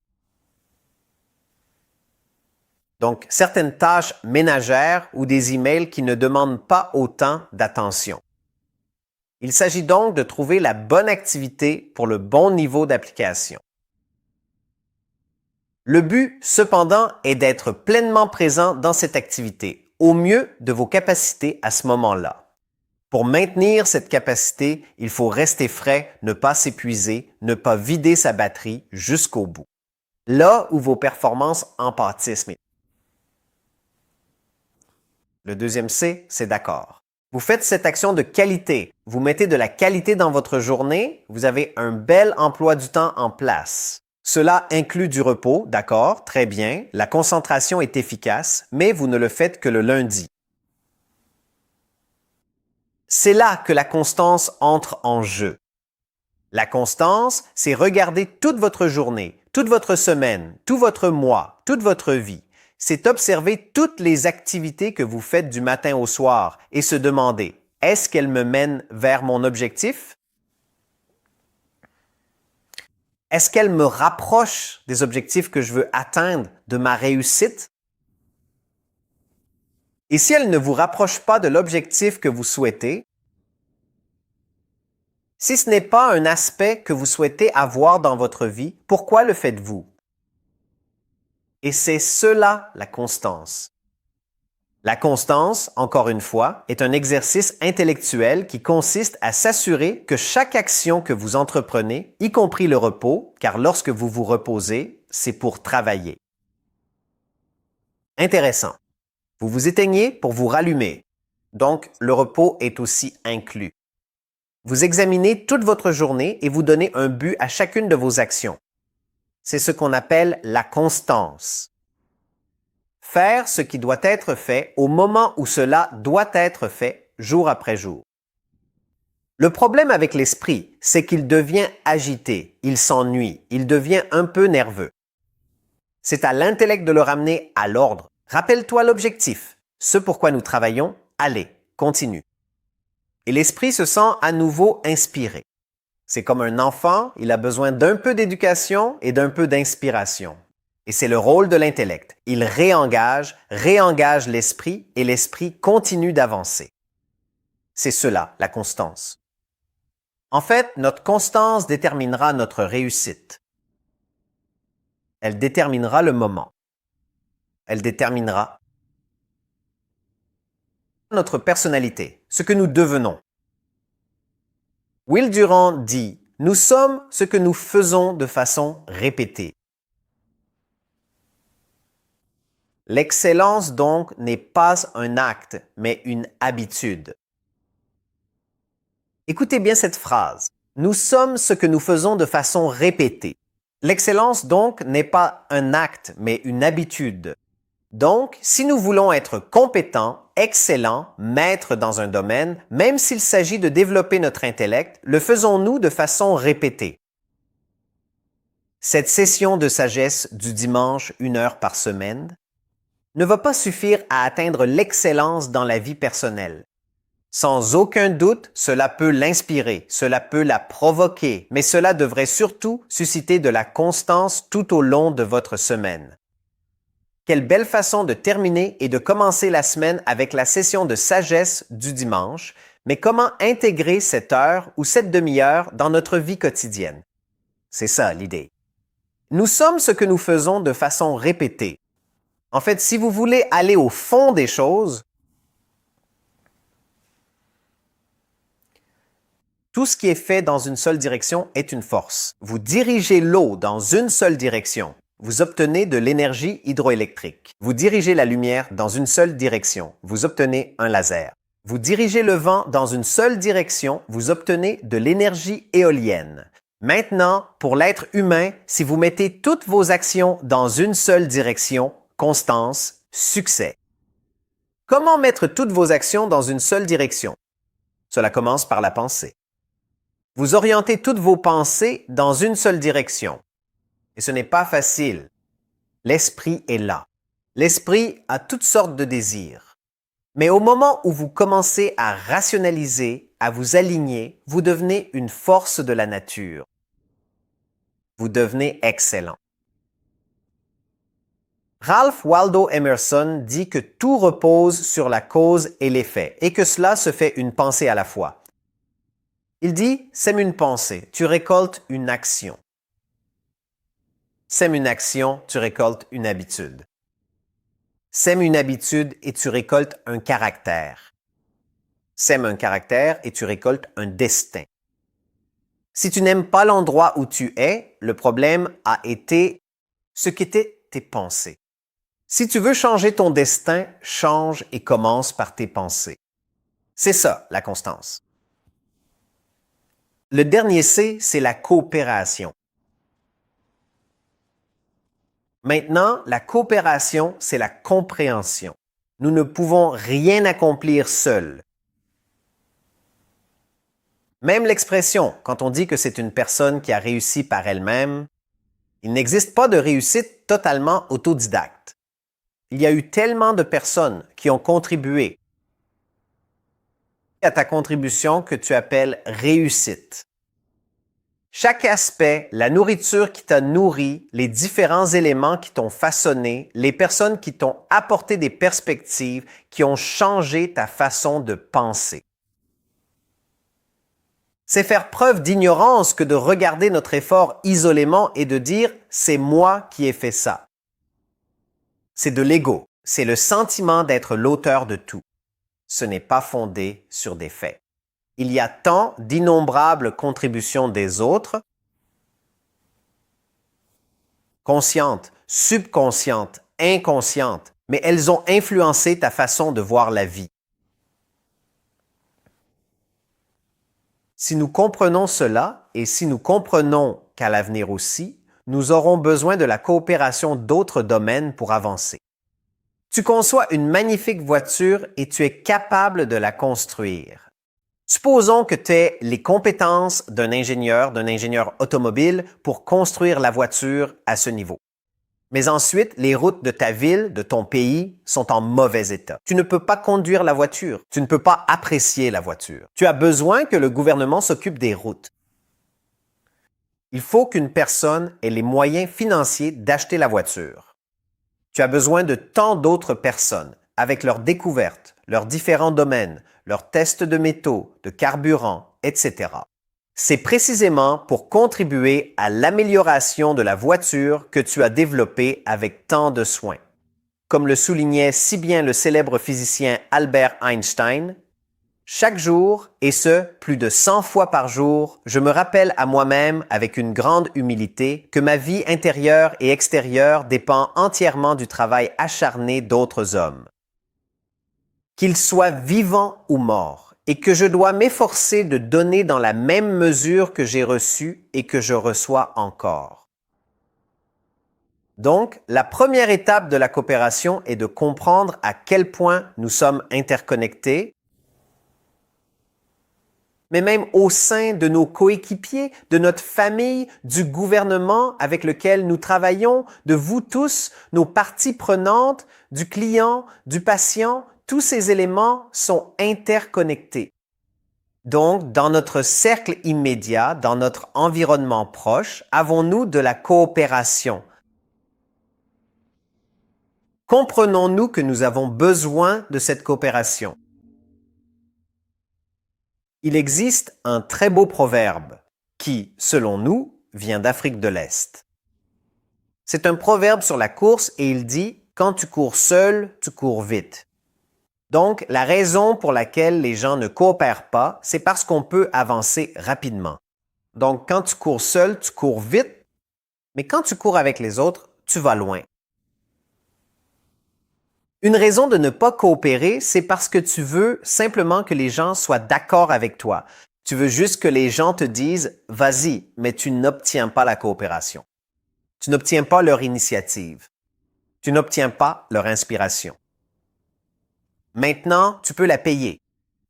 Donc, certaines tâches ménagères ou des emails qui ne demandent pas autant d'attention. Il s'agit donc de trouver la bonne activité pour le bon niveau d'application. Le but, cependant, est d'être pleinement présent dans cette activité, au mieux de vos capacités à ce moment-là. Pour maintenir cette capacité, il faut rester frais, ne pas s'épuiser, ne pas vider sa batterie jusqu'au bout. Là où vos performances en pâtissent. Le deuxième C, c'est d'accord. Vous faites cette action de qualité. Vous mettez de la qualité dans votre journée. Vous avez un bel emploi du temps en place. Cela inclut du repos, d'accord, très bien. La concentration est efficace, mais vous ne le faites que le lundi. C'est là que la constance entre en jeu. La constance, c'est regarder toute votre journée, toute votre semaine, tout votre mois, toute votre vie. C'est observer toutes les activités que vous faites du matin au soir et se demander, est-ce qu'elles me mènent vers mon objectif? Est-ce qu'elles me rapprochent des objectifs que je veux atteindre, de ma réussite? Et si elles ne vous rapprochent pas de l'objectif que vous souhaitez, si ce n'est pas un aspect que vous souhaitez avoir dans votre vie, pourquoi le faites-vous? Et c'est cela la constance. La constance, encore une fois, est un exercice intellectuel qui consiste à s'assurer que chaque action que vous entreprenez, y compris le repos, car lorsque vous vous reposez, c'est pour travailler. Intéressant. Vous vous éteignez pour vous rallumer. Donc, le repos est aussi inclus. Vous examinez toute votre journée et vous donnez un but à chacune de vos actions. C'est ce qu'on appelle la constance. Faire ce qui doit être fait au moment où cela doit être fait, jour après jour. Le problème avec l'esprit, c'est qu'il devient agité, il s'ennuie, il devient un peu nerveux. C'est à l'intellect de le ramener à l'ordre. Rappelle-toi l'objectif, ce pourquoi nous travaillons, allez, continue. Et l'esprit se sent à nouveau inspiré. C'est comme un enfant, il a besoin d'un peu d'éducation et d'un peu d'inspiration. Et c'est le rôle de l'intellect. Il réengage l'esprit et l'esprit continue d'avancer. C'est cela, la constance. En fait, notre constance déterminera notre réussite. Elle déterminera le moment. Elle déterminera notre personnalité, ce que nous devenons. Will Durant dit « Nous sommes ce que nous faisons de façon répétée ». L'excellence, donc, n'est pas un acte, mais une habitude. Écoutez bien cette phrase. Nous sommes ce que nous faisons de façon répétée. L'excellence, donc, n'est pas un acte, mais une habitude. Donc, si nous voulons être compétents, excellents, maîtres dans un domaine, même s'il s'agit de développer notre intellect, le faisons-nous de façon répétée. Cette session de sagesse du dimanche, 1 heure par semaine, ne va pas suffire à atteindre l'excellence dans la vie personnelle. Sans aucun doute, cela peut l'inspirer, cela peut la provoquer, mais cela devrait surtout susciter de la constance tout au long de votre semaine. Quelle belle façon de terminer et de commencer la semaine avec la session de sagesse du dimanche, mais comment intégrer cette heure ou cette demi-heure dans notre vie quotidienne? C'est ça l'idée. Nous sommes ce que nous faisons de façon répétée. En fait, si vous voulez aller au fond des choses, tout ce qui est fait dans une seule direction est une force. Vous dirigez l'eau dans une seule direction. Vous obtenez de l'énergie hydroélectrique. Vous dirigez la lumière dans une seule direction. Vous obtenez un laser. Vous dirigez le vent dans une seule direction. Vous obtenez de l'énergie éolienne. Maintenant, pour l'être humain, si vous mettez toutes vos actions dans une seule direction, constance, succès. Comment mettre toutes vos actions dans une seule direction? Cela commence par la pensée. Vous orientez toutes vos pensées dans une seule direction. Et ce n'est pas facile. L'esprit est là. L'esprit a toutes sortes de désirs. Mais au moment où vous commencez à rationaliser, à vous aligner, vous devenez une force de la nature. Vous devenez excellent. Ralph Waldo Emerson dit que tout repose sur la cause et l'effet et que cela se fait une pensée à la fois. Il dit « Sème une pensée, tu récoltes une action. Sème une action, tu récoltes une habitude. Sème une habitude et tu récoltes un caractère. Sème un caractère et tu récoltes un destin. Si tu n'aimes pas l'endroit où tu es, le problème a été ce qu'étaient tes pensées. Si tu veux changer ton destin, change et commence par tes pensées. C'est ça, la constance. Le dernier C, c'est la coopération. Maintenant, la coopération, c'est la compréhension. Nous ne pouvons rien accomplir seuls. Même l'expression, quand on dit que c'est une personne qui a réussi par elle-même, il n'existe pas de réussite totalement autodidacte. Il y a eu tellement de personnes qui ont contribué à ta contribution que tu appelles réussite. Chaque aspect, la nourriture qui t'a nourri, les différents éléments qui t'ont façonné, les personnes qui t'ont apporté des perspectives, qui ont changé ta façon de penser. C'est faire preuve d'ignorance que de regarder notre effort isolément et de dire « c'est moi qui ai fait ça ». C'est de l'ego, c'est le sentiment d'être l'auteur de tout. Ce n'est pas fondé sur des faits. Il y a tant d'innombrables contributions des autres, conscientes, subconscientes, inconscientes, mais elles ont influencé ta façon de voir la vie. Si nous comprenons cela et si nous comprenons qu'à l'avenir aussi, nous aurons besoin de la coopération d'autres domaines pour avancer. Tu conçois une magnifique voiture et tu es capable de la construire. Supposons que tu aies les compétences d'un ingénieur automobile pour construire la voiture à ce niveau. Mais ensuite, les routes de ta ville, de ton pays, sont en mauvais état. Tu ne peux pas conduire la voiture. Tu ne peux pas apprécier la voiture. Tu as besoin que le gouvernement s'occupe des routes. Il faut qu'une personne ait les moyens financiers d'acheter la voiture. Tu as besoin de tant d'autres personnes, avec leurs découvertes, leurs différents domaines, leurs tests de métaux, de carburant, etc. C'est précisément pour contribuer à l'amélioration de la voiture que tu as développé avec tant de soin. Comme le soulignait si bien le célèbre physicien Albert Einstein, chaque jour, et ce, plus de 100 fois par jour, je me rappelle à moi-même avec une grande humilité que ma vie intérieure et extérieure dépend entièrement du travail acharné d'autres hommes. Qu'ils soient vivants ou morts, et que je dois m'efforcer de donner dans la même mesure que j'ai reçu et que je reçois encore. Donc, la première étape de la coopération est de comprendre à quel point nous sommes interconnectés, mais même au sein de nos coéquipiers, de notre famille, du gouvernement avec lequel nous travaillons, de vous tous, nos parties prenantes, du client, du patient, tous ces éléments sont interconnectés. Donc, dans notre cercle immédiat, dans notre environnement proche, avons-nous de la coopération? Comprenons-nous que nous avons besoin de cette coopération? Il existe un très beau proverbe qui, selon nous, vient d'Afrique de l'Est. C'est un proverbe sur la course et il dit « Quand tu cours seul, tu cours vite ». Donc, la raison pour laquelle les gens ne coopèrent pas, c'est parce qu'on peut avancer rapidement. Donc, quand tu cours seul, tu cours vite, mais quand tu cours avec les autres, tu vas loin. Une raison de ne pas coopérer, c'est parce que tu veux simplement que les gens soient d'accord avec toi. Tu veux juste que les gens te disent « Vas-y », mais tu n'obtiens pas la coopération. Tu n'obtiens pas leur initiative. Tu n'obtiens pas leur inspiration. Maintenant, tu peux la payer.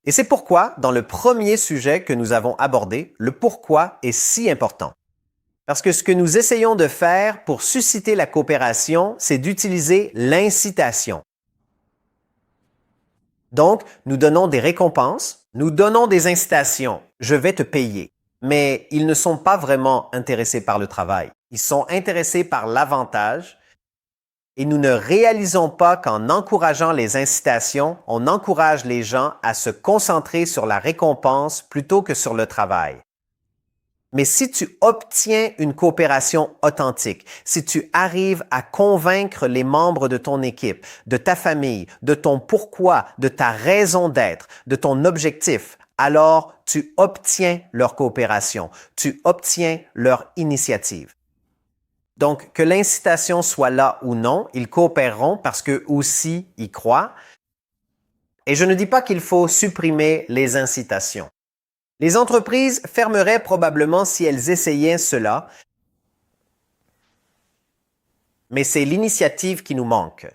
Et c'est pourquoi, dans le premier sujet que nous avons abordé, le pourquoi est si important. Parce que ce que nous essayons de faire pour susciter la coopération, c'est d'utiliser l'incitation. Donc, nous donnons des récompenses, nous donnons des incitations. Je vais te payer. Mais ils ne sont pas vraiment intéressés par le travail. Ils sont intéressés par l'avantage. Et nous ne réalisons pas qu'en encourageant les incitations, on encourage les gens à se concentrer sur la récompense plutôt que sur le travail. Mais si tu obtiens une coopération authentique, si tu arrives à convaincre les membres de ton équipe, de ta famille, de ton pourquoi, de ta raison d'être, de ton objectif, alors tu obtiens leur coopération, tu obtiens leur initiative. Donc, que l'incitation soit là ou non, ils coopéreront parce qu'eux aussi y croient. Et je ne dis pas qu'il faut supprimer les incitations. Les entreprises fermeraient probablement si elles essayaient cela, mais c'est l'initiative qui nous manque.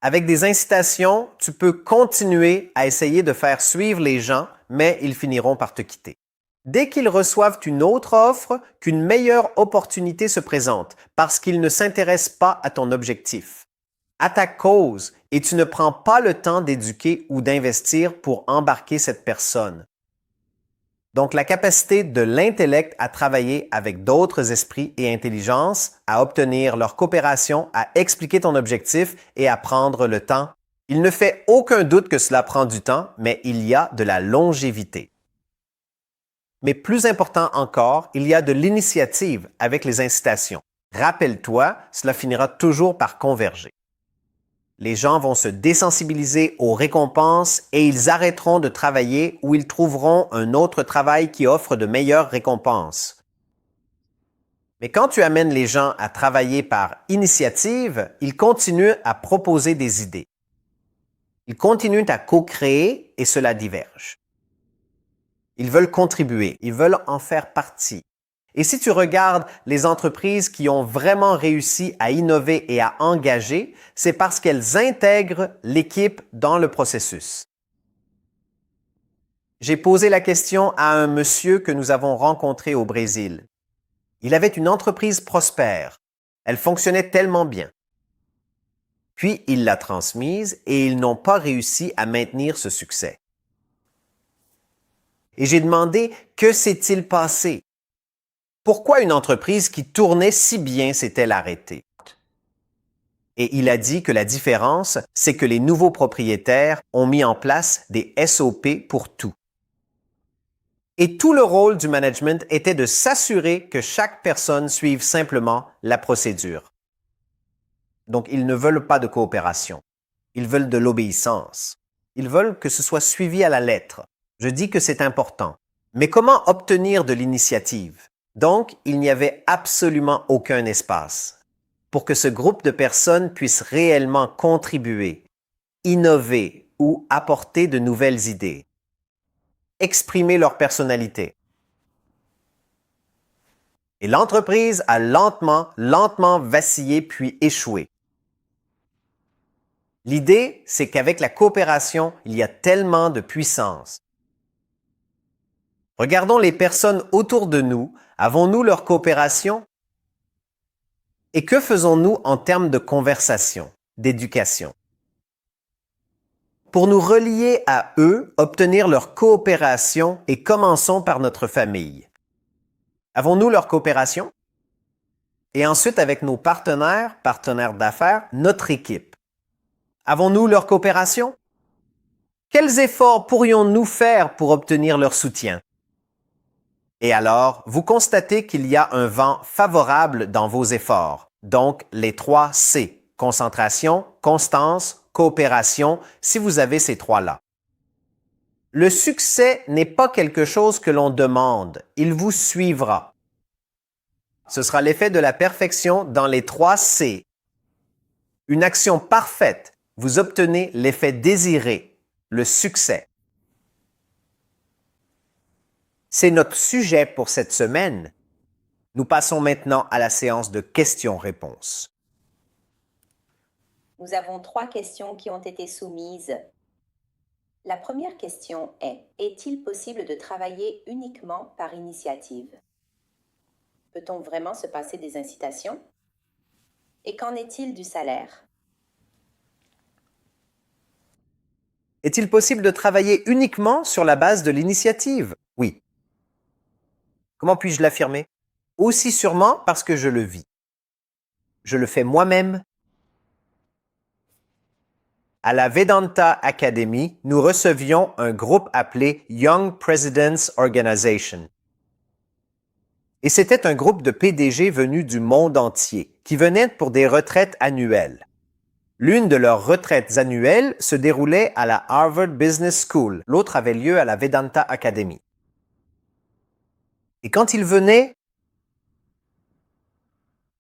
Avec des incitations, tu peux continuer à essayer de faire suivre les gens, mais ils finiront par te quitter. Dès qu'ils reçoivent une autre offre, qu'une meilleure opportunité se présente parce qu'ils ne s'intéressent pas à ton objectif, à ta cause, et tu ne prends pas le temps d'éduquer ou d'investir pour embarquer cette personne. Donc, la capacité de l'intellect à travailler avec d'autres esprits et intelligences, à obtenir leur coopération, à expliquer ton objectif et à prendre le temps. Il ne fait aucun doute que cela prend du temps, mais il y a de la longévité. Mais plus important encore, il y a de l'initiative avec les incitations. Rappelle-toi, cela finira toujours par converger. Les gens vont se désensibiliser aux récompenses et ils arrêteront de travailler ou ils trouveront un autre travail qui offre de meilleures récompenses. Mais quand tu amènes les gens à travailler par initiative, ils continuent à proposer des idées. Ils continuent à co-créer et cela diverge. Ils veulent contribuer, ils veulent en faire partie. Et si tu regardes les entreprises qui ont vraiment réussi à innover et à engager, c'est parce qu'elles intègrent l'équipe dans le processus. J'ai posé la question à un monsieur que nous avons rencontré au Brésil. Il avait une entreprise prospère. Elle fonctionnait tellement bien. Puis il l'a transmise et ils n'ont pas réussi à maintenir ce succès. Et j'ai demandé, que s'est-il passé? Pourquoi une entreprise qui tournait si bien s'est-elle arrêtée? Et il a dit que la différence, c'est que les nouveaux propriétaires ont mis en place des SOP pour tout. Et tout le rôle du management était de s'assurer que chaque personne suive simplement la procédure. Donc, ils ne veulent pas de coopération. Ils veulent de l'obéissance. Ils veulent que ce soit suivi à la lettre. Je dis que c'est important. Mais comment obtenir de l'initiative? Donc, il n'y avait absolument aucun espace pour que ce groupe de personnes puisse réellement contribuer, innover ou apporter de nouvelles idées, exprimer leur personnalité. Et l'entreprise a lentement vacillé puis échoué. L'idée, c'est qu'avec la coopération, il y a tellement de puissance. Regardons les personnes autour de nous. Avons-nous leur coopération? Et que faisons-nous en termes de conversation, d'éducation? Pour nous relier à eux, obtenir leur coopération et commençons par notre famille. Avons-nous leur coopération? Et ensuite avec nos partenaires d'affaires, notre équipe. Avons-nous leur coopération? Quels efforts pourrions-nous faire pour obtenir leur soutien? Et alors, vous constatez qu'il y a un vent favorable dans vos efforts. Donc, les 3 C, concentration, constance, coopération, si vous avez ces 3-là. Le succès n'est pas quelque chose que l'on demande, il vous suivra. Ce sera l'effet de la perfection dans les 3 C. Une action parfaite, vous obtenez l'effet désiré, le succès. C'est notre sujet pour cette semaine. Nous passons maintenant à la séance de questions-réponses. Nous avons 3 questions qui ont été soumises. La première question est: est-il possible de travailler uniquement par initiative? Peut-on vraiment se passer des incitations? Et qu'en est-il du salaire? Est-il possible de travailler uniquement sur la base de l'initiative? Oui. Comment puis-je l'affirmer? Aussi sûrement parce que je le vis. Je le fais moi-même. À la Vedanta Academy, nous recevions un groupe appelé Young Presidents Organization. Et c'était un groupe de PDG venus du monde entier, qui venaient pour des retraites annuelles. L'une de leurs retraites annuelles se déroulait à la Harvard Business School, l'autre avait lieu à la Vedanta Academy. Et quand ils venaient,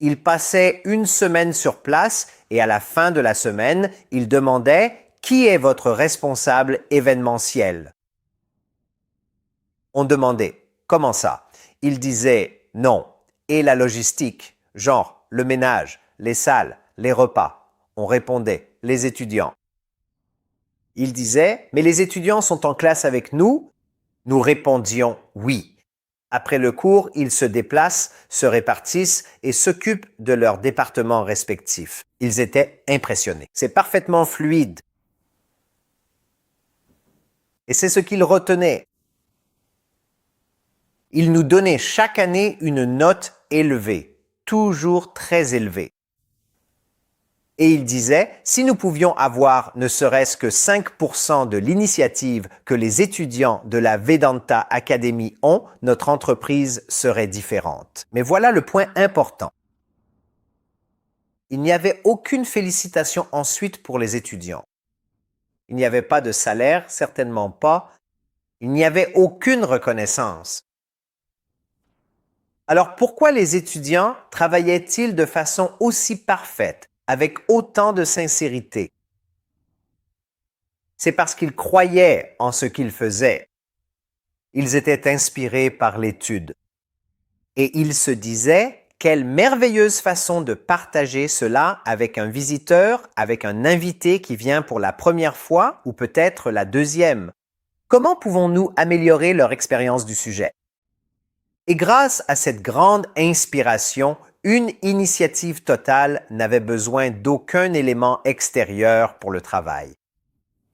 ils passaient une semaine sur place et à la fin de la semaine, ils demandaient « Qui est votre responsable événementiel ?» On demandait « Comment ça ?» Ils disaient « Non. Et la logistique, genre le ménage, les salles, les repas ?» On répondait « Les étudiants. » Ils disaient « Mais les étudiants sont en classe avec nous ?» Nous répondions « Oui. » Après le cours, ils se déplacent, se répartissent et s'occupent de leurs départements respectifs. Ils étaient impressionnés. C'est parfaitement fluide. Et c'est ce qu'ils retenaient. Ils nous donnaient chaque année une note élevée, toujours très élevée. Et il disait, si nous pouvions avoir ne serait-ce que 5% de l'initiative que les étudiants de la Vedanta Academy ont, notre entreprise serait différente. Mais voilà le point important. Il n'y avait aucune félicitation ensuite pour les étudiants. Il n'y avait pas de salaire, certainement pas. Il n'y avait aucune reconnaissance. Alors pourquoi les étudiants travaillaient-ils de façon aussi parfaite, avec autant de sincérité? C'est parce qu'ils croyaient en ce qu'ils faisaient. Ils étaient inspirés par l'étude. Et ils se disaient, quelle merveilleuse façon de partager cela avec un visiteur, avec un invité qui vient pour la première fois ou peut-être la deuxième. Comment pouvons-nous améliorer leur expérience du sujet? Et grâce à cette grande inspiration, une initiative totale n'avait besoin d'aucun élément extérieur pour le travail.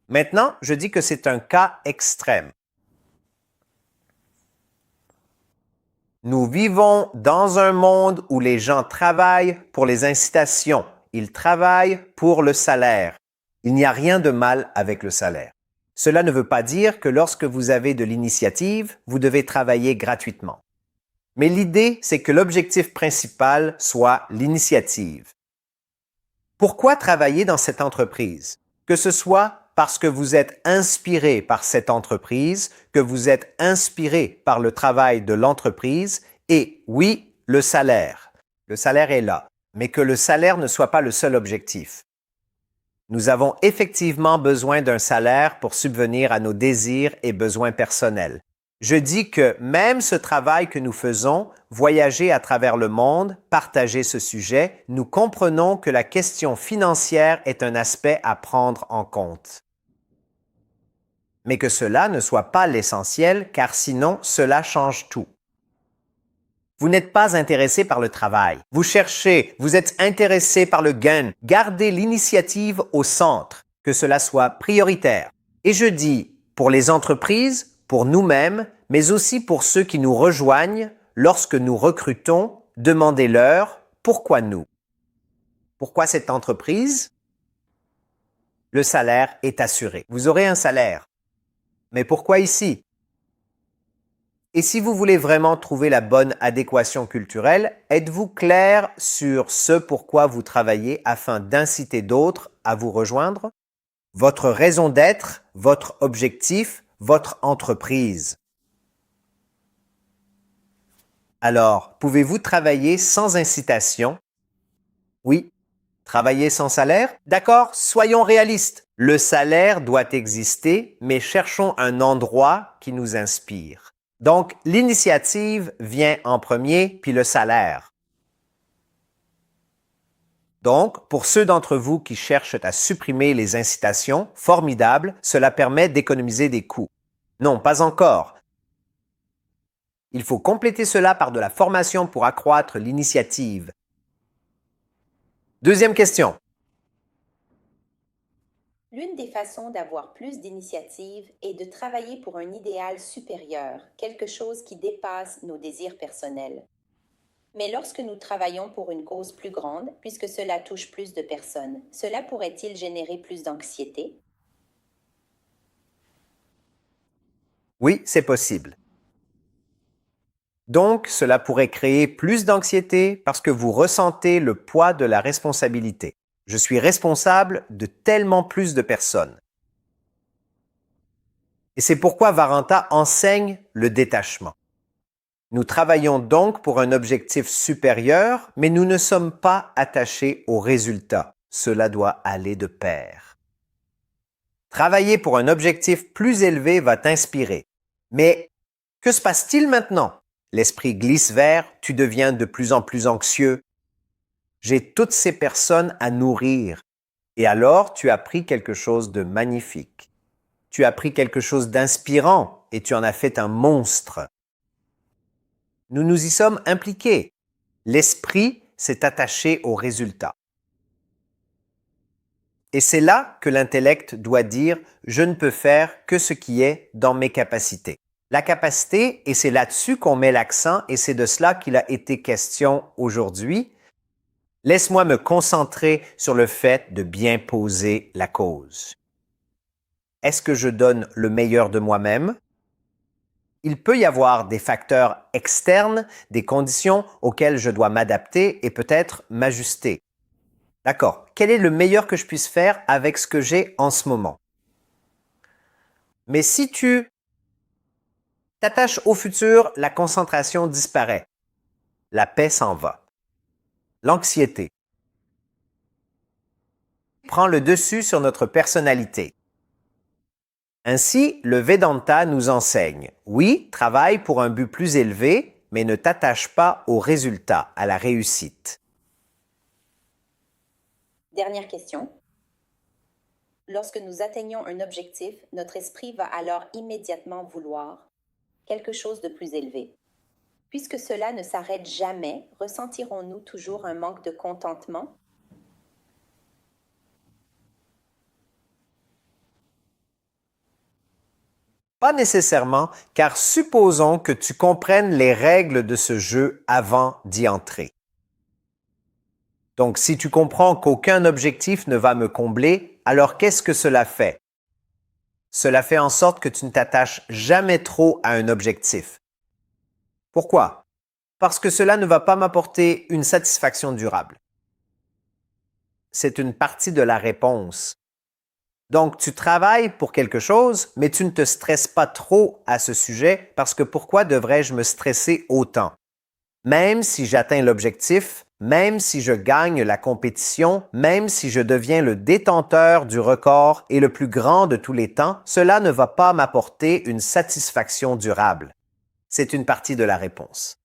Maintenant, je dis que c'est un cas extrême. Nous vivons dans un monde où les gens travaillent pour les incitations. Ils travaillent pour le salaire. Il n'y a rien de mal avec le salaire. Cela ne veut pas dire que lorsque vous avez de l'initiative, vous devez travailler gratuitement. Mais l'idée, c'est que l'objectif principal soit l'initiative. Pourquoi travailler dans cette entreprise? Que ce soit parce que vous êtes inspiré par cette entreprise, que vous êtes inspiré par le travail de l'entreprise et oui, le salaire. Le salaire est là, mais que le salaire ne soit pas le seul objectif. Nous avons effectivement besoin d'un salaire pour subvenir à nos désirs et besoins personnels. Je dis que même ce travail que nous faisons, voyager à travers le monde, partager ce sujet, nous comprenons que la question financière est un aspect à prendre en compte. Mais que cela ne soit pas l'essentiel, car sinon, cela change tout. Vous n'êtes pas intéressé par le travail. Vous cherchez, vous êtes intéressé par le gain. Gardez l'initiative au centre, que cela soit prioritaire. Et je dis, pour les entreprises, pour nous-mêmes, mais aussi pour ceux qui nous rejoignent, lorsque nous recrutons, demandez-leur pourquoi nous. Pourquoi cette entreprise? Le salaire est assuré. Vous aurez un salaire. Mais pourquoi ici? Et si vous voulez vraiment trouver la bonne adéquation culturelle, êtes-vous clair sur ce pourquoi vous travaillez afin d'inciter d'autres à vous rejoindre? Votre raison d'être, votre objectif, votre entreprise. Alors, pouvez-vous travailler sans incitation? Oui. Travailler sans salaire? D'accord, soyons réalistes. Le salaire doit exister, mais cherchons un endroit qui nous inspire. Donc, l'initiative vient en premier, puis le salaire. Donc, pour ceux d'entre vous qui cherchent à supprimer les incitations, formidable, cela permet d'économiser des coûts. Non, pas encore. Il faut compléter cela par de la formation pour accroître l'initiative. Deuxième question. L'une des façons d'avoir plus d'initiative est de travailler pour un idéal supérieur, quelque chose qui dépasse nos désirs personnels. Mais lorsque nous travaillons pour une cause plus grande, puisque cela touche plus de personnes, cela pourrait-il générer plus d'anxiété? Oui, c'est possible. Donc, cela pourrait créer plus d'anxiété parce que vous ressentez le poids de la responsabilité. Je suis responsable de tellement plus de personnes. Et c'est pourquoi Varanta enseigne le détachement. Nous travaillons donc pour un objectif supérieur, mais nous ne sommes pas attachés au résultat. Cela doit aller de pair. Travailler pour un objectif plus élevé va t'inspirer. Mais que se passe-t-il maintenant? L'esprit glisse vers, tu deviens de plus en plus anxieux. J'ai toutes ces personnes à nourrir. Et alors, tu as pris quelque chose de magnifique. Tu as pris quelque chose d'inspirant et tu en as fait un monstre. Nous nous y sommes impliqués. L'esprit s'est attaché au résultat. Et c'est là que l'intellect doit dire « je ne peux faire que ce qui est dans mes capacités ». La capacité, et c'est là-dessus qu'on met l'accent, et c'est de cela qu'il a été question aujourd'hui. Laisse-moi me concentrer sur le fait de bien poser la cause. Est-ce que je donne le meilleur de moi-même? Il peut y avoir des facteurs externes, des conditions auxquelles je dois m'adapter et peut-être m'ajuster. D'accord. Quel est le meilleur que je puisse faire avec ce que j'ai en ce moment? Mais si tu t'attaches au futur, la concentration disparaît. La paix s'en va. L'anxiété prend le dessus sur notre personnalité. Ainsi, le Vedanta nous enseigne, oui, travaille pour un but plus élevé, mais ne t'attache pas au résultat, à la réussite. Dernière question. Lorsque nous atteignons un objectif, notre esprit va alors immédiatement vouloir quelque chose de plus élevé. Puisque cela ne s'arrête jamais, ressentirons-nous toujours un manque de contentement? Pas nécessairement, car supposons que tu comprennes les règles de ce jeu avant d'y entrer. Donc, si tu comprends qu'aucun objectif ne va me combler, alors qu'est-ce que cela fait? Cela fait en sorte que tu ne t'attaches jamais trop à un objectif. Pourquoi? Parce que cela ne va pas m'apporter une satisfaction durable. C'est une partie de la réponse. Donc, tu travailles pour quelque chose, mais tu ne te stresses pas trop à ce sujet parce que pourquoi devrais-je me stresser autant? Même si j'atteins l'objectif, même si je gagne la compétition, même si je deviens le détenteur du record et le plus grand de tous les temps, cela ne va pas m'apporter une satisfaction durable. C'est une partie de la réponse.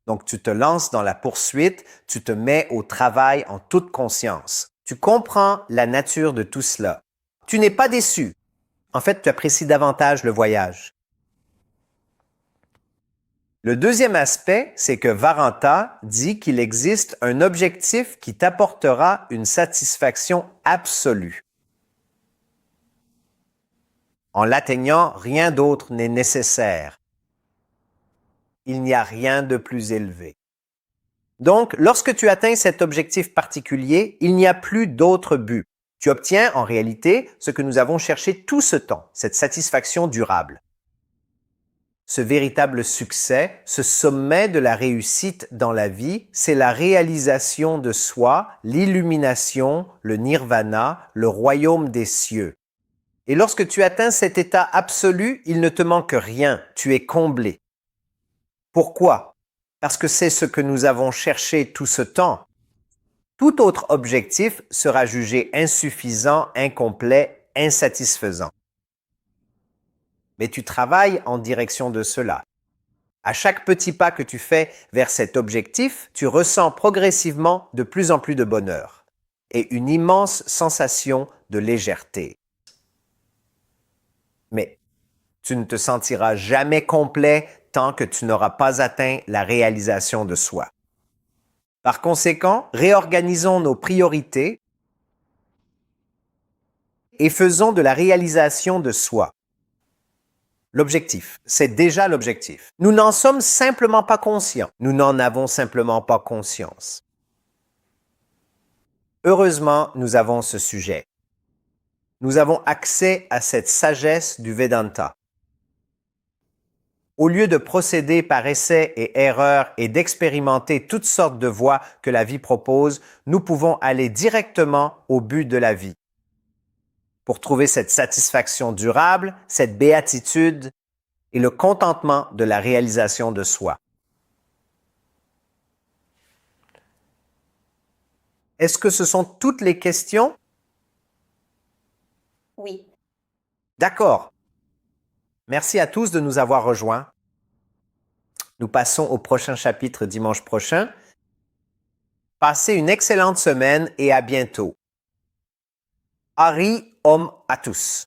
Donc, tu te lances dans la poursuite, tu te mets au travail en toute conscience. Tu comprends la nature de tout cela. Tu n'es pas déçu. En fait, tu apprécies davantage le voyage. Le deuxième aspect, c'est que Varanta dit qu'il existe un objectif qui t'apportera une satisfaction absolue. En l'atteignant, rien d'autre n'est nécessaire. Il n'y a rien de plus élevé. Donc, lorsque tu atteins cet objectif particulier, il n'y a plus d'autre but. Tu obtiens en réalité ce que nous avons cherché tout ce temps, cette satisfaction durable. Ce véritable succès, ce sommet de la réussite dans la vie, c'est la réalisation de soi, l'illumination, le nirvana, le royaume des cieux. Et lorsque tu atteins cet état absolu, il ne te manque rien, tu es comblé. Pourquoi? Parce que c'est ce que nous avons cherché tout ce temps. Tout autre objectif sera jugé insuffisant, incomplet, insatisfaisant. Mais tu travailles en direction de cela. À chaque petit pas que tu fais vers cet objectif, tu ressens progressivement de plus en plus de bonheur et une immense sensation de légèreté. Mais tu ne te sentiras jamais complet tant que tu n'auras pas atteint la réalisation de soi. Par conséquent, réorganisons nos priorités et faisons de la réalisation de soi l'objectif. C'est déjà l'objectif. Nous n'en sommes simplement pas conscients. Nous n'en avons simplement pas conscience. Heureusement, nous avons ce sujet. Nous avons accès à cette sagesse du Vedanta. Au lieu de procéder par essai et erreur et d'expérimenter toutes sortes de voies que la vie propose, nous pouvons aller directement au but de la vie. Pour trouver cette satisfaction durable, cette béatitude et le contentement de la réalisation de soi. Est-ce que ce sont toutes les questions? Oui. D'accord. Merci à tous de nous avoir rejoints. Nous passons au prochain chapitre dimanche prochain. Passez une excellente semaine et à bientôt. Hari Om à tous.